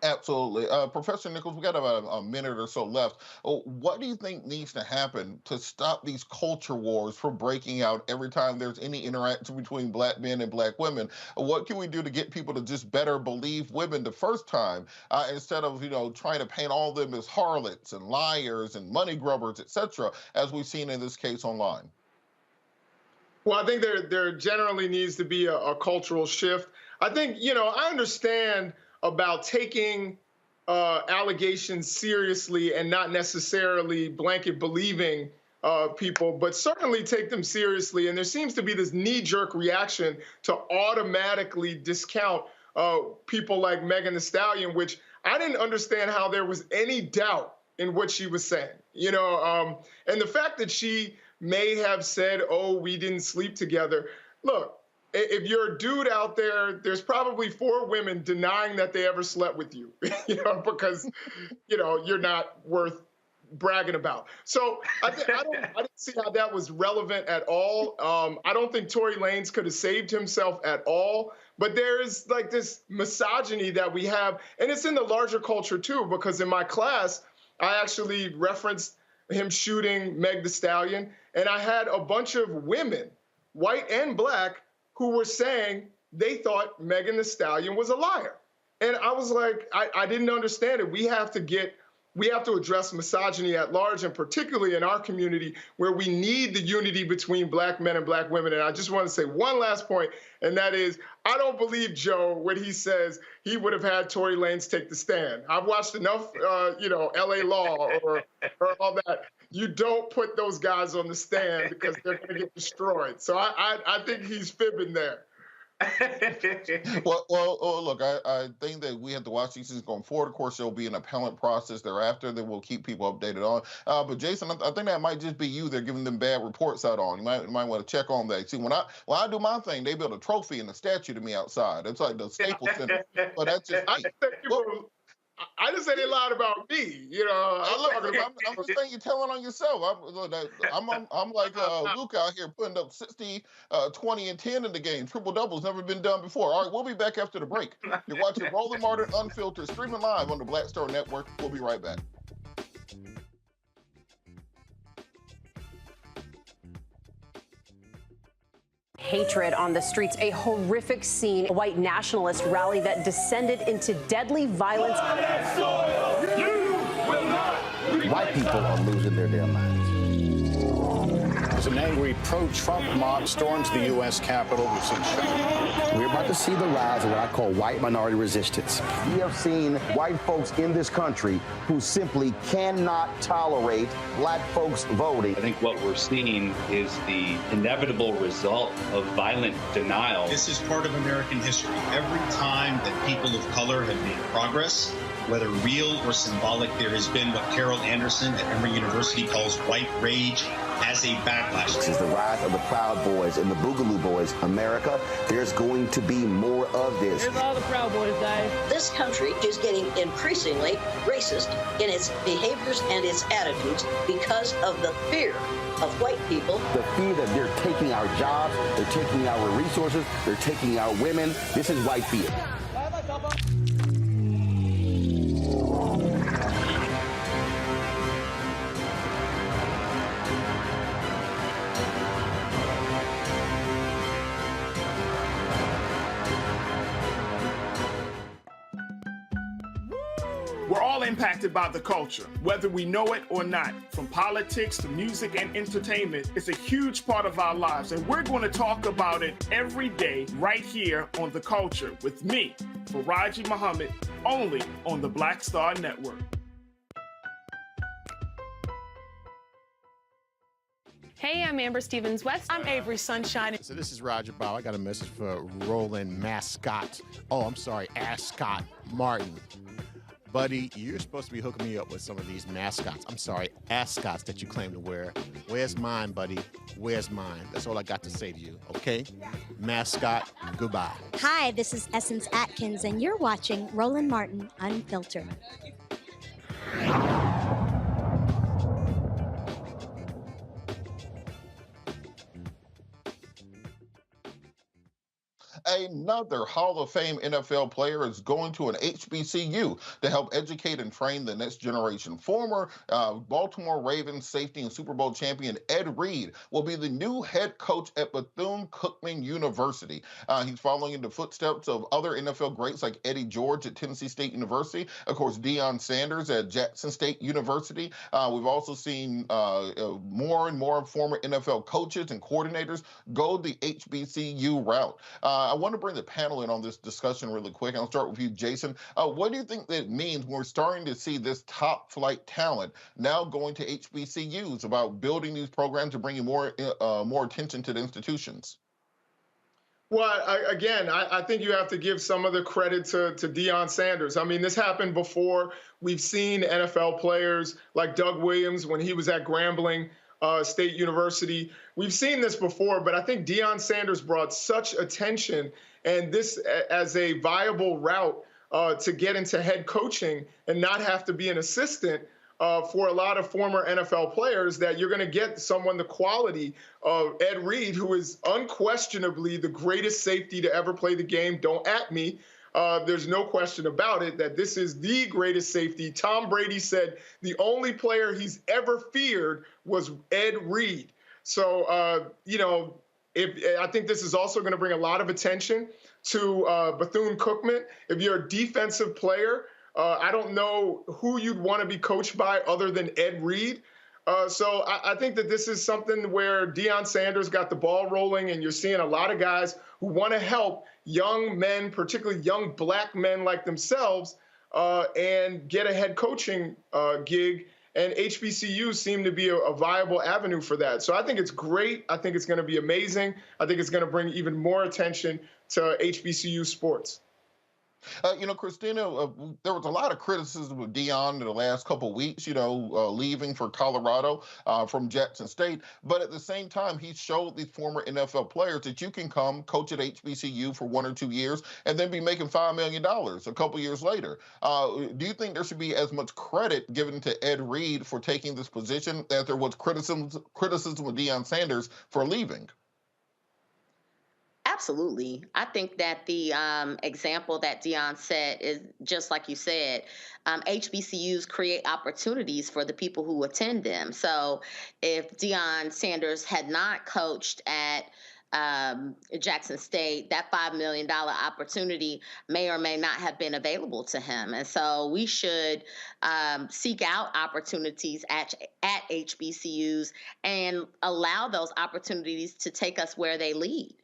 Absolutely. Professor Nichols, we got about a minute or so left. What do you think needs to happen to stop these culture wars from breaking out every time there's any interaction between black men and black women? What can we do to get people to just better believe women the first time, instead of, trying to paint all of them as harlots and liars and money grubbers, et cetera, as we've seen in this case online? Well, I think there generally needs to be a cultural shift. I think, I understand about taking allegations seriously and not necessarily blanket believing people, but certainly take them seriously. And there seems to be this knee-jerk reaction to automatically discount people like Meg Thee Stallion, which I didn't understand how there was any doubt in what she was saying. And the fact that she may have said, oh, we didn't sleep together. Look, if you're a dude out there, there's probably 4 women denying that they ever slept with you, because, you're not worth bragging about. So I didn't see how that was relevant at all. I don't think Tory Lanez could have saved himself at all. But there is like this misogyny that we have, and it's in the larger culture too, because in my class, I actually referenced him shooting Meg Thee Stallion, and I had a bunch of women, white and black, who were saying they thought Meg Thee Stallion was a liar. And I was like, I didn't understand it. We have to address misogyny at large, and particularly in our community where we need the unity between black men and black women. And I just want to say one last point, and that is, I don't believe Joe when he says he would have had Tory Lanez take the stand. I've watched enough, LA Law or all that. You don't put those guys on the stand because they're going to get destroyed. So I think he's fibbing there. Well, look, I think that we have to watch these things going forward. Of course, there'll be an appellant process thereafter that we'll keep people updated on. But Jason, I think that might just be you they're giving them bad reports out on. You might want to check on that. See, when I do my thing, they build a trophy and a statue to me outside. It's like the Staples Center. But that's just me. I just said they lied about me, I'm just saying you're telling on yourself. I'm like Luke out here putting up 60, 20, and 10 in the game. Triple doubles never been done before. All right, we'll be back after the break. You're watching Roland Martin Unfiltered, streaming live on the Black Star Network. We'll be right back. Hatred on the streets, a horrific scene, a white nationalist rally that descended into deadly violence. White people are losing their damn minds. As an angry pro-Trump mob storms the U.S. Capitol, We're about to see the rise of what I call white minority resistance. We have seen white folks in this country who simply cannot tolerate black folks voting. I think what we're seeing is the inevitable result of violent denial. This is part of American history. Every time that people of color have made progress, whether real or symbolic, there has been what Carol Anderson at Emory University calls white rage. as a backlash. This is the rise of the Proud Boys and the Boogaloo Boys. America, there's going to be more of this. Here's all the Proud Boys, guys. This country is getting increasingly racist in its behaviors and its attitudes because of the fear of white people. The fear that they're taking our jobs, they're taking our resources, they're taking our women. This is white fear. We're all impacted by the culture, whether we know it or not. From politics to music and entertainment, it's a huge part of our lives, and we're going to talk about it every day right here on The Culture with me, Faraji Muhammad, only on the Black Star Network. Hey, I'm Amber Stevens-West. I'm Avery Sunshine. So this is Roger Bow. I got a message for Roland Mascot. Oh, I'm sorry, Ascot Martin. Buddy, you're supposed to be hooking me up with some of these mascots. I'm sorry, ascots that you claim to wear. Where's mine, buddy? Where's mine? That's all I got to say to you, okay? Mascot, goodbye. Hi, this is Essence Atkins, and you're watching Roland Martin Unfiltered. Another Hall of Fame NFL player is going to an HBCU to help educate and train the next generation. Former Baltimore Ravens safety and Super Bowl champion Ed Reed will be the new head coach at Bethune-Cookman University. He's following in the footsteps of other NFL greats like Eddie George at Tennessee State University, of course, Deion Sanders at Jackson State University. We've also seen more and more former NFL coaches and coordinators go the HBCU route. I want to bring the panel in on this discussion really quick. I'll start with you, Jason. What do you think that means when we're starting to see this top flight talent now going to HBCUs about building these programs and bringing more attention to the institutions? Well, I think you have to give some of the credit to Deion Sanders. I mean, this happened before. We've seen NFL players like Doug Williams when he was at Grambling State University. We've seen this before, but I think Deion Sanders brought such attention and this as a viable route to get into head coaching and not have to be an assistant for a lot of former NFL players, that you're going to get someone the quality of Ed Reed, who is unquestionably the greatest safety to ever play the game. Don't at me. There's no question about it that this is the greatest safety. Tom Brady said the only player he's ever feared was Ed Reed. So, I think this is also going to bring a lot of attention to Bethune-Cookman. If you're a defensive player, I don't know who you'd want to be coached by other than Ed Reed. So I think that this is something where Deion Sanders got the ball rolling, and you're seeing a lot of guys who want to help young men, particularly young black men like themselves, and get a head coaching gig. And HBCUs seem to be a viable avenue for that. So I think it's great. I think it's going to be amazing. I think it's going to bring even more attention to HBCU sports. Christina, there was a lot of criticism of Deion in the last couple of weeks, leaving for Colorado from Jackson State. But at the same time, he showed these former NFL players that you can come coach at HBCU for 1 or 2 years and then be making $5 million a couple years later. Do you think there should be as much credit given to Ed Reed for taking this position as there was criticism of Deion Sanders for leaving? Absolutely. I think that the example that Deion set is just like you said. HBCUs create opportunities for the people who attend them. So if Deion Sanders had not coached at Jackson State, that $5 million opportunity may or may not have been available to him. And so we should seek out opportunities at HBCUs and allow those opportunities to take us where they lead.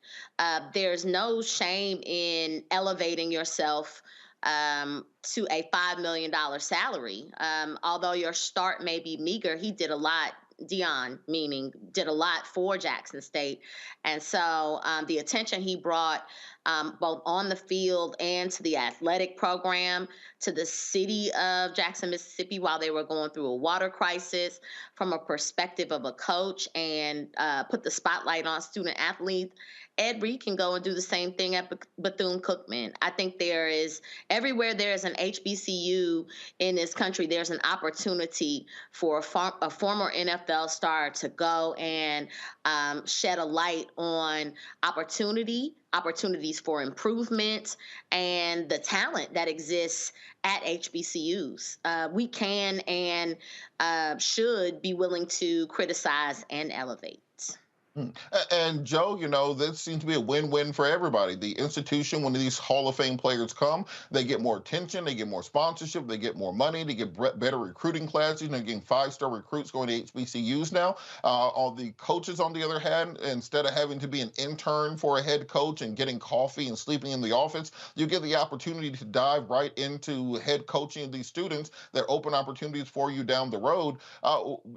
There's no shame in elevating yourself to a $5 million salary. Although your start may be meager, he did a lot Dion, meaning, did a lot for Jackson State. And so the attention he brought both on the field and to the athletic program, to the city of Jackson, Mississippi, while they were going through a water crisis, from a perspective of a coach, and put the spotlight on student athletes. Ed Reed can go and do the same thing at Bethune-Cookman. I think everywhere there is an HBCU in this country, there's an opportunity for a former NFL star to go and shed a light on opportunities for improvement, and the talent that exists at HBCUs. We can and should be willing to criticize and elevate. And Joe, this seems to be a win-win for everybody. The institution, when these Hall of Fame players come, they get more attention, they get more sponsorship, they get more money, they get better recruiting classes. They're getting 5-star recruits going to HBCUs now. All the coaches, on the other hand, instead of having to be an intern for a head coach and getting coffee and sleeping in the office, you get the opportunity to dive right into head coaching of these students. That open opportunities for you down the road.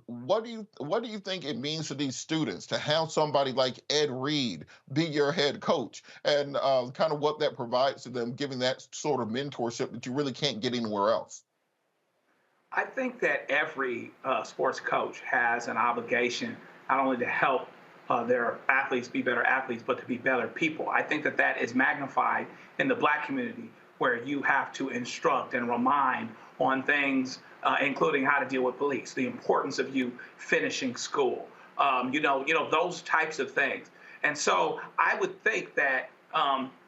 What do you think it means to these students to have somebody like Ed Reed be your head coach, and kind of what that provides to them, giving that sort of mentorship that you really can't get anywhere else? I think that every sports coach has an obligation not only to help their athletes be better athletes, but to be better people. I think that is magnified in the Black community, where you have to instruct and remind on things, including how to deal with police, the importance of you finishing school. Those types of things. And so I would think that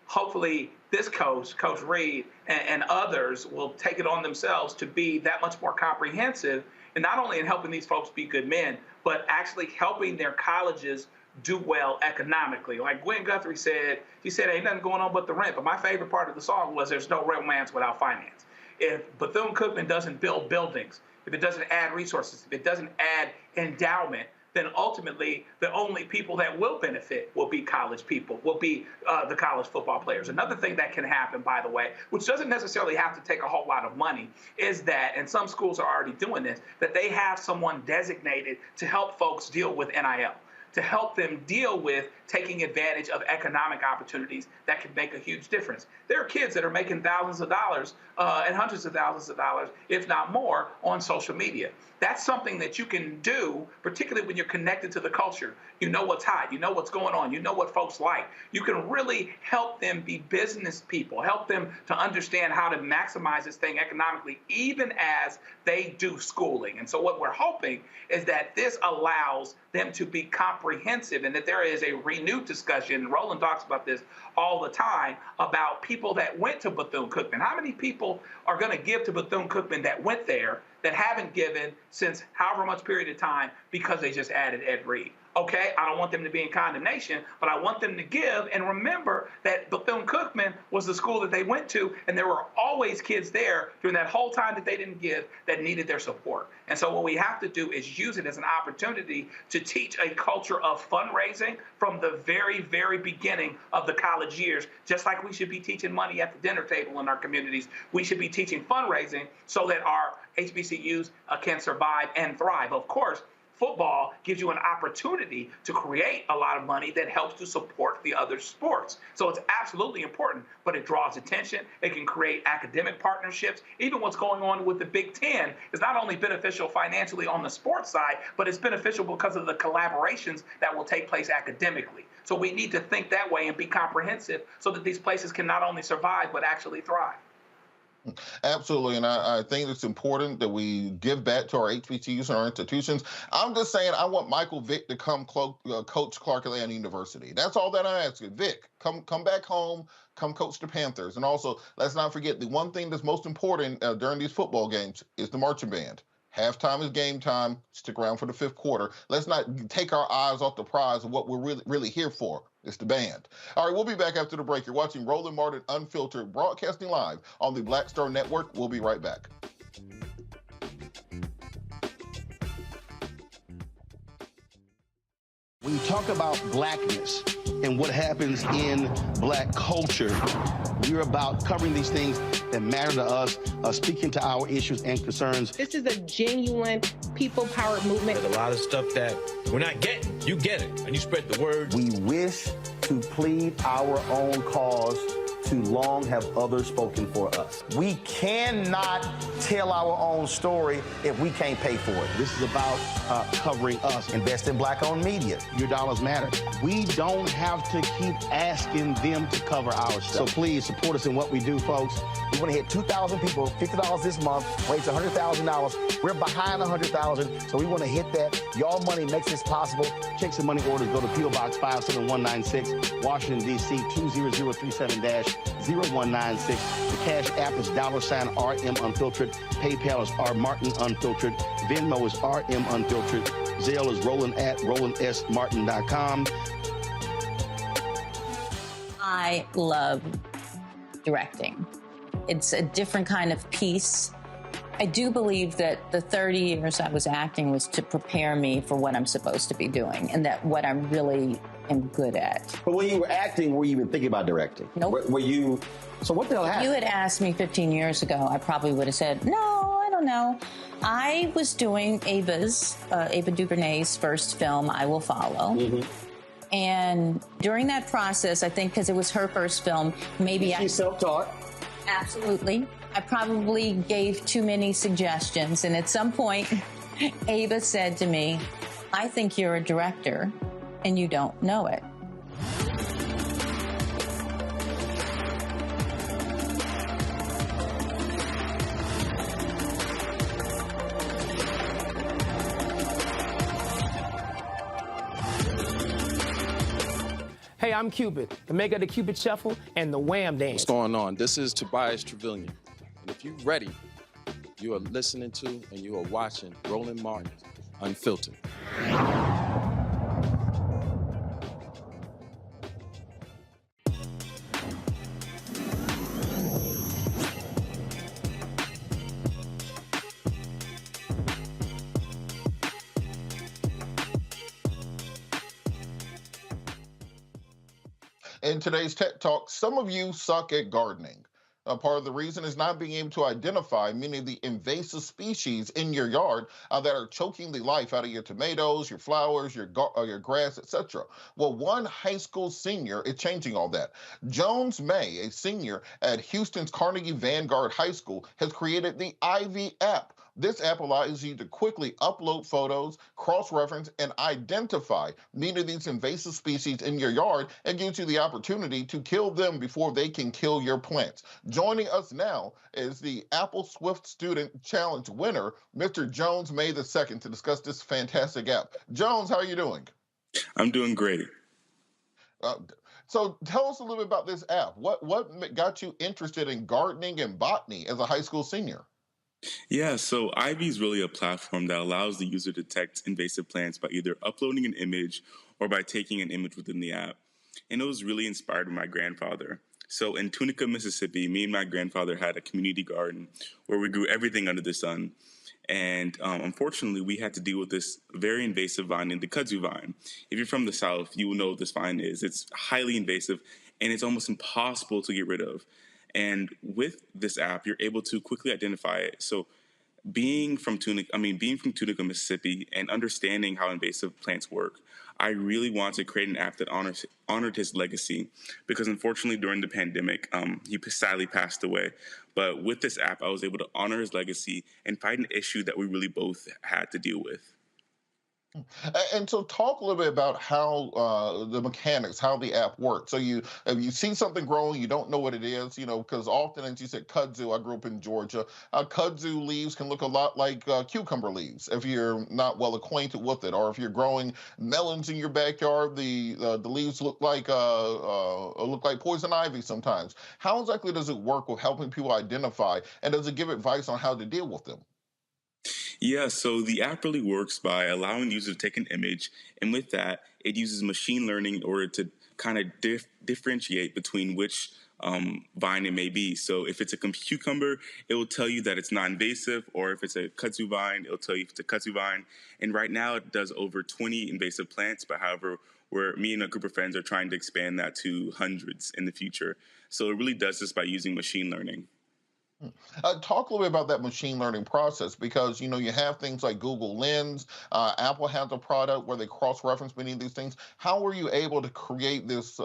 hopefully this Coach Reed, and others will take it on themselves to be that much more comprehensive, and not only in helping these folks be good men, but actually helping their colleges do well economically. Like Gwen Guthrie said, ain't nothing going on but the rent. But my favorite part of the song was there's no romance without finance. If Bethune-Cookman doesn't build buildings, if it doesn't add resources, if it doesn't add endowment, then ultimately the only people that will benefit will be college people, will be the college football players. Another thing that can happen, by the way, which doesn't necessarily have to take a whole lot of money, is that, and some schools are already doing this, that they have someone designated to help folks deal with NIL, to help them deal with taking advantage of economic opportunities that can make a huge difference. There are kids that are making thousands of dollars and hundreds of thousands of dollars, if not more, on social media. That's something that you can do, particularly when you're connected to the culture. You know what's hot, you know what's going on, you know what folks like. You can really help them be business people, help them to understand how to maximize this thing economically, even as they do schooling. And so what we're hoping is that this allows them to be comprehensive, and that there is a renewed discussion. Roland talks about this all the time, about people that went to Bethune-Cookman. How many people are going to give to Bethune-Cookman that went there that haven't given since however much period of time because they just added Ed Reed? Okay, I don't want them to be in condemnation, but I want them to give and remember that Bethune-Cookman was the school that they went to, and there were always kids there during that whole time that they didn't give that needed their support. And so what we have to do is use it as an opportunity to teach a culture of fundraising from the very, very beginning of the college years. Just like we should be teaching money at the dinner table in our communities, we should be teaching fundraising so that our HBCUs can survive and thrive. Of course, football gives you an opportunity to create a lot of money that helps to support the other sports. So it's absolutely important, but it draws attention. It can create academic partnerships. Even what's going on with the Big Ten is not only beneficial financially on the sports side, but it's beneficial because of the collaborations that will take place academically. So we need to think that way and be comprehensive so that these places can not only survive, but actually thrive. Absolutely, and I think it's important that we give back to our HBCUs and our institutions. I'm just saying I want Michael Vick to come coach Clark Atlanta University. That's all that I ask you. Vick, come back home, come coach the Panthers. And also, let's not forget, the one thing that's most important during these football games is the marching band. Halftime is game time. Stick around for the fifth quarter. Let's not take our eyes off the prize of what we're really here for. It's the band. All right, we'll be back after the break. You're watching Roland Martin Unfiltered, broadcasting live on the Black Star Network. We'll be right back. When you talk about blackness, and what happens in Black culture. We're about covering these things that matter to us, speaking to our issues and concerns. This is a genuine people-powered movement. There's a lot of stuff that we're not getting. You get it, and you spread the word. We wish to plead our own cause. Too long have others spoken for us. We cannot tell our own story if we can't pay for it. This is about covering us. Invest in Black-owned media. Your dollars matter. We don't have to keep asking them to cover our stuff. So please support us in what we do, folks. We want to hit 2,000 people, $50 this month, raise $100,000. We're behind 100,000, so we want to hit that. Y'all money makes this possible. Checks and money orders go to P.O. Box 57196, Washington, D.C. 20037-0196. The Cash App is $RM Unfiltered. PayPal is R Martin Unfiltered. Venmo is RM Unfiltered. Zelle is Roland at RolandSMartin.com. I love directing. It's a different kind of piece. I do believe that the 30 years I was acting was to prepare me for what I'm supposed to be doing and that what I'm really am good at. But when you were acting, were you even thinking about directing? Nope. Were you? So what the hell happened? If you had asked me 15 years ago, I probably would have said, no, I don't know. I was doing Ava DuVernay's first film, I Will Follow. Mm-hmm. And during that process, I think because it was her first film, maybe She's self-taught. Absolutely. I probably gave too many suggestions. And at some point, Ava said to me, I think you're a director and you don't know it. Hey, I'm Cupid, the maker of the Cupid Shuffle and the Wham Dance. What's going on? This is Tobias Trevelyan. And if you're ready, you are listening to and you are watching Roland Martin Unfiltered. In today's Tech Talk, some of you suck at gardening. Part of the reason is not being able to identify many of the invasive species in your yard that are choking the life out of your tomatoes, your flowers, your grass, etc. Well, one high school senior is changing all that. Jones May, a senior at Houston's Carnegie Vanguard High School, has created the Ivy app. This app allows you to quickly upload photos, cross-reference, and identify many of these invasive species in your yard and gives you the opportunity to kill them before they can kill your plants. Joining us now is the Apple Swift Student Challenge winner, Mr. Jones May II, to discuss this fantastic app. Jones, how are you doing? I'm doing great. So tell us a little bit about this app. What got you interested in gardening and botany as a high school senior? Yeah, so Ivy is really a platform that allows the user to detect invasive plants by either uploading an image or by taking an image within the app. And it was really inspired by my grandfather. So in Tunica, Mississippi, me and my grandfather had a community garden where we grew everything under the sun. And unfortunately, we had to deal with this very invasive vine, the kudzu vine. If you're from the South, you will know what this vine is. It's highly invasive, and it's almost impossible to get rid of. And with this app, you're able to quickly identify it. So being from Tunica, Mississippi, and understanding how invasive plants work, I really want to create an app that honored his legacy, because unfortunately during the pandemic, he sadly passed away. But with this app, I was able to honor his legacy and fight an issue that we really both had to deal with. And so talk a little bit about how the mechanics, how the app works. So if you see something growing, you don't know what it is, because often, as you said, kudzu, I grew up in Georgia, kudzu leaves can look a lot like cucumber leaves if you're not well acquainted with it. Or if you're growing melons in your backyard, the leaves look like poison ivy sometimes. How exactly does it work with helping people identify, and does it give advice on how to deal with them? Yeah, so the app really works by allowing the user to take an image, and with that, it uses machine learning in order to kind of differentiate between which vine it may be. So if it's a cucumber, it will tell you that it's non-invasive, or if it's a kudzu vine, it'll tell you if it's a kudzu vine. And right now, it does over 20 invasive plants, but however, where me and a group of friends are trying to expand that to hundreds in the future. So it really does this by using machine learning. Talk a little bit about that machine learning process, because you know you have things like Google Lens. Apple has a product where they cross-reference many of these things. How were you able to create this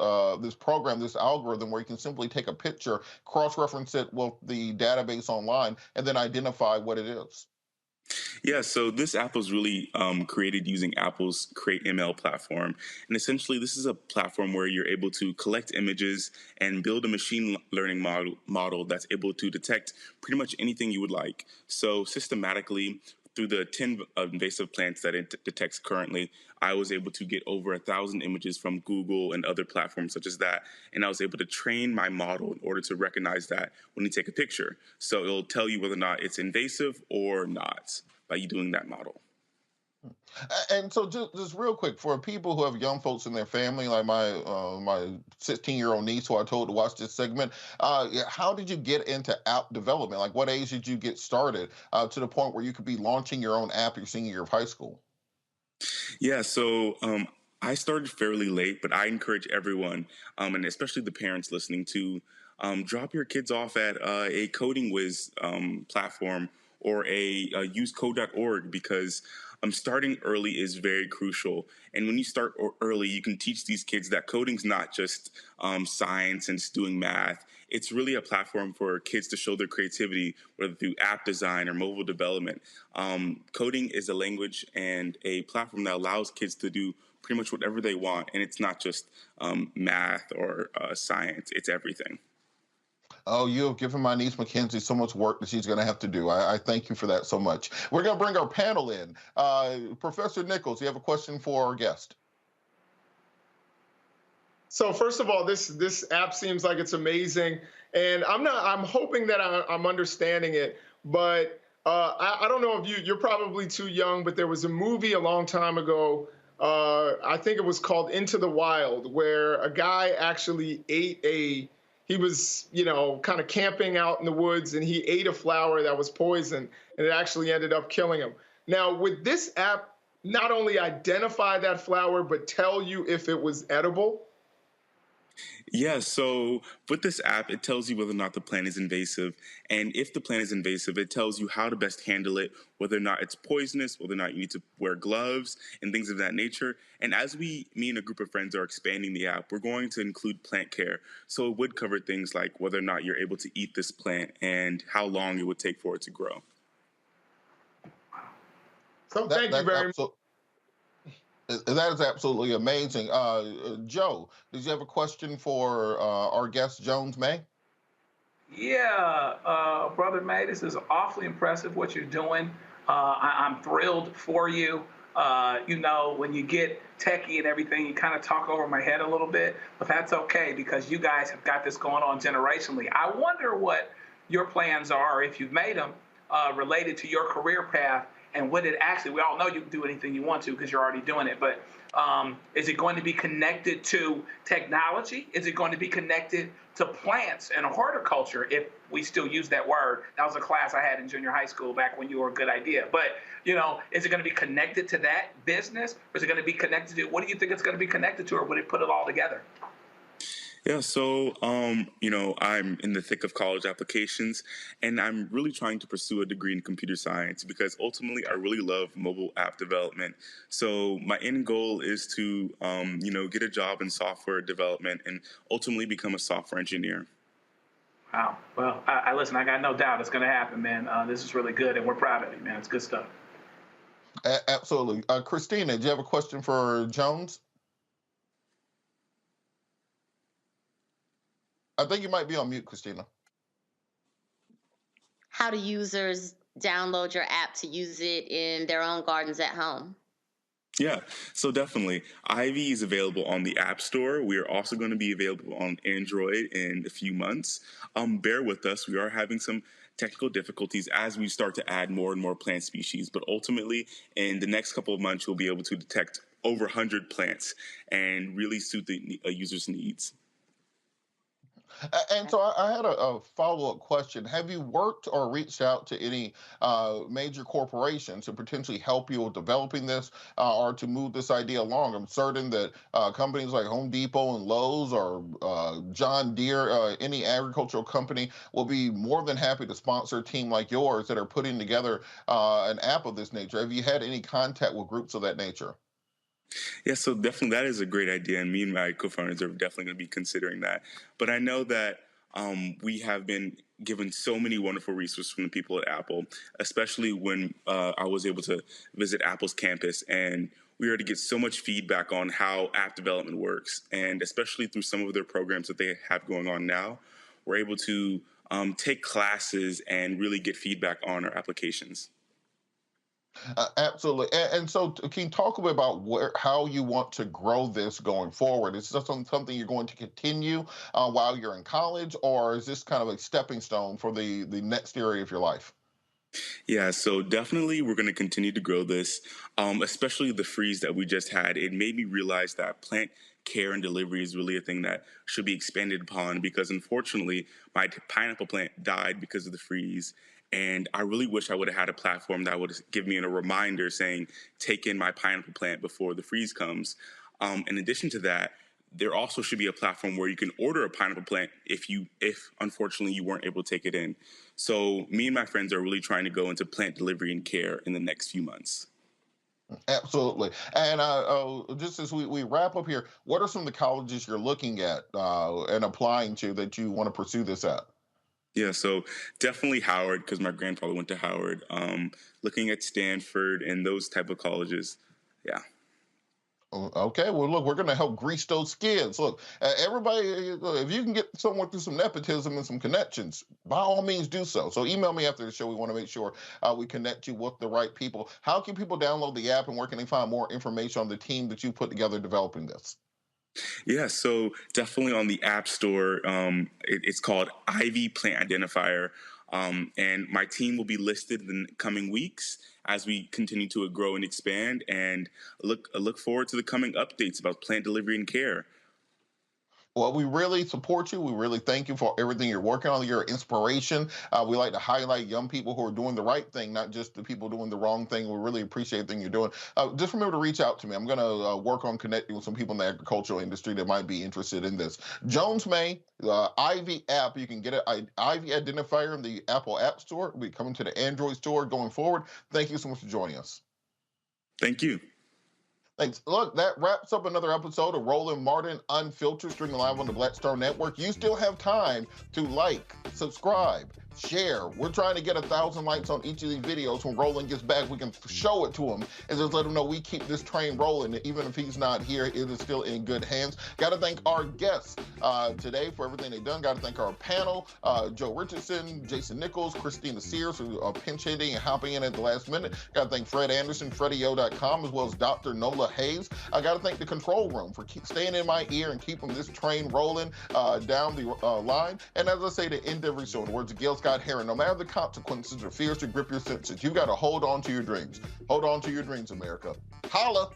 this program, this algorithm, where you can simply take a picture, cross-reference it with the database online, and then identify what it is? Yeah, so this app was really created using Apple's Create ML platform. And essentially, this is a platform where you're able to collect images and build a machine learning model that's able to detect pretty much anything you would like. So systematically, through the 10 invasive plants that it detects currently, I was able to get over 1,000 images from Google and other platforms such as that. And I was able to train my model in order to recognize that when you take a picture. So it'll tell you whether or not it's invasive or not by you doing that model. And so, just real quick, for people who have young folks in their family, like my 16-year-old niece, who I told to watch this segment, how did you get into app development? Like, what age did you get started to the point where you could be launching your own app your senior year of high school? Yeah, so I started fairly late, but I encourage everyone, and especially the parents listening, to drop your kids off at a Coding Whiz platform or use code.org, because starting early is very crucial. And when you start early, you can teach these kids that coding's not just science and just doing math. It's really a platform for kids to show their creativity, whether through app design or mobile development. Coding is a language and a platform that allows kids to do pretty much whatever they want. And it's not just math or science, it's everything. Oh, you have given my niece Mackenzie so much work that she's going to have to do. I thank you for that so much. We're going to bring our panel in. Professor Nichols, you have a question for our guest? So first of all, this app seems like it's amazing, and I'm hoping that I'm understanding it, but I don't know if you're probably too young, but there was a movie a long time ago. I think it was called Into the Wild, where a guy actually he was, kind of camping out in the woods, and he ate a flower that was poison, and it actually ended up killing him. Now, would this app not only identify that flower, but tell you if it was edible? Yeah, so with this app, it tells you whether or not the plant is invasive. And if the plant is invasive, it tells you how to best handle it, whether or not it's poisonous, whether or not you need to wear gloves and things of that nature. And as me and a group of friends are expanding the app, we're going to include plant care. So it would cover things like whether or not you're able to eat this plant and how long it would take for it to grow. So thank you very much. That is absolutely amazing. Joe, did you have a question for our guest, Jones May? Yeah, Brother May, this is awfully impressive what you're doing. I'm thrilled for you. When you get techie and everything, you kind of talk over my head a little bit, but that's okay because you guys have got this going on generationally. I wonder what your plans are, if you've made them, related to your career path. And would it actually, we all know you can do anything you want to because you're already doing it, but is it going to be connected to technology? Is it going to be connected to plants and horticulture, if we still use that word? That was a class I had in junior high school back when you were a good idea. But, is it going to be connected to that business? Or is it going to be connected to, what do you think it's going to be connected to, or would it put it all together? Yeah, so, I'm in the thick of college applications, and I'm really trying to pursue a degree in computer science because ultimately I really love mobile app development. So my end goal is to, get a job in software development and ultimately become a software engineer. Wow. Well, I listen, I got no doubt it's going to happen, man. This is really good, and we're proud of you, man. It's good stuff. Absolutely. Christina, do you have a question for Jones? I think you might be on mute, Christina. How do users download your app to use it in their own gardens at home? Yeah, so definitely. Ivy is available on the App Store. We are also going to be available on Android in a few months. Bear with us. We are having some technical difficulties as we start to add more and more plant species. But ultimately, in the next couple of months, you'll be able to detect over 100 plants and really suit the user's needs. And so I had a follow-up question. Have you worked or reached out to any major corporations to potentially help you with developing this or to move this idea along? I'm certain that companies like Home Depot and Lowe's or John Deere, any agricultural company, will be more than happy to sponsor a team like yours that are putting together an app of this nature. Have you had any contact with groups of that nature? Yeah, so definitely that is a great idea, and me and my co-founders are definitely going to be considering that. But I know that we have been given so many wonderful resources from the people at Apple, especially when I was able to visit Apple's campus, and we were to get so much feedback on how app development works, and especially through some of their programs that they have going on now, we're able to take classes and really get feedback on our applications. Absolutely. And so, can you talk a bit about how you want to grow this going forward? Is this something you're going to continue while you're in college, or is this kind of a stepping stone for the next area of your life? Yeah, so definitely we're going to continue to grow this, especially the freeze that we just had. It made me realize that plant care and delivery is really a thing that should be expanded upon because unfortunately my pineapple plant died because of the freeze. And I really wish I would have had a platform that would give me a reminder saying, take in my pineapple plant before the freeze comes. In addition to that, there also should be a platform where you can order a pineapple plant if unfortunately you weren't able to take it in. So me and my friends are really trying to go into plant delivery and care in the next few months. Absolutely. And just as we wrap up here, what are some of the colleges you're looking at and applying to that you want to pursue this at? Yeah, so definitely Howard, because my grandfather went to Howard. Looking at Stanford and those type of colleges. Yeah. Okay, well, look, we're going to help grease those skids. Look, everybody, if you can get someone through some nepotism and some connections, by all means do so. So email me after the show. We want to make sure we connect you with the right people. How can people download the app and where can they find more information on the team that you put together developing this? Yeah, so definitely on the App Store. It's called Ivy Plant Identifier. And my team will be listed in the coming weeks as we continue to grow and expand, and look forward to the coming updates about plant delivery and care. Well, we really support you. We really thank you for everything you're working on. You're an inspiration. We like to highlight young people who are doing the right thing, not just the people doing the wrong thing. We really appreciate everything you're doing. Just remember to reach out to me. I'm going to work on connecting with some people in the agricultural industry that might be interested in this. Jones May, Ivy app, you can get it. Ivy Identifier in the Apple App Store. We'll be coming to the Android store going forward. Thank you so much for joining us. Thank you. Thanks. Look, that wraps up another episode of Roland Martin Unfiltered, streaming live on the Black Star Network. You still have time to like, subscribe, share. We're trying to get 1,000 likes on each of these videos. When Roland gets back, we can show it to him and just let him know we keep this train rolling. And even if he's not here, it is still in good hands. Got to thank our guests today for everything they've done. Got to thank our panel, Joe Richardson, Jason Nichols, Christina Sears, who are pinch hitting and hopping in at the last minute. Got to thank Fred Anderson, FreddieO.com, as well as Dr. Nola Hayes. I got to thank the control room for staying in my ear and keeping this train rolling down the line. And as I say to end every show, in the words of Gil Scott Heron, no matter the consequences or fears to grip your senses, you got to hold on to your dreams. Hold on to your dreams, America. Holla!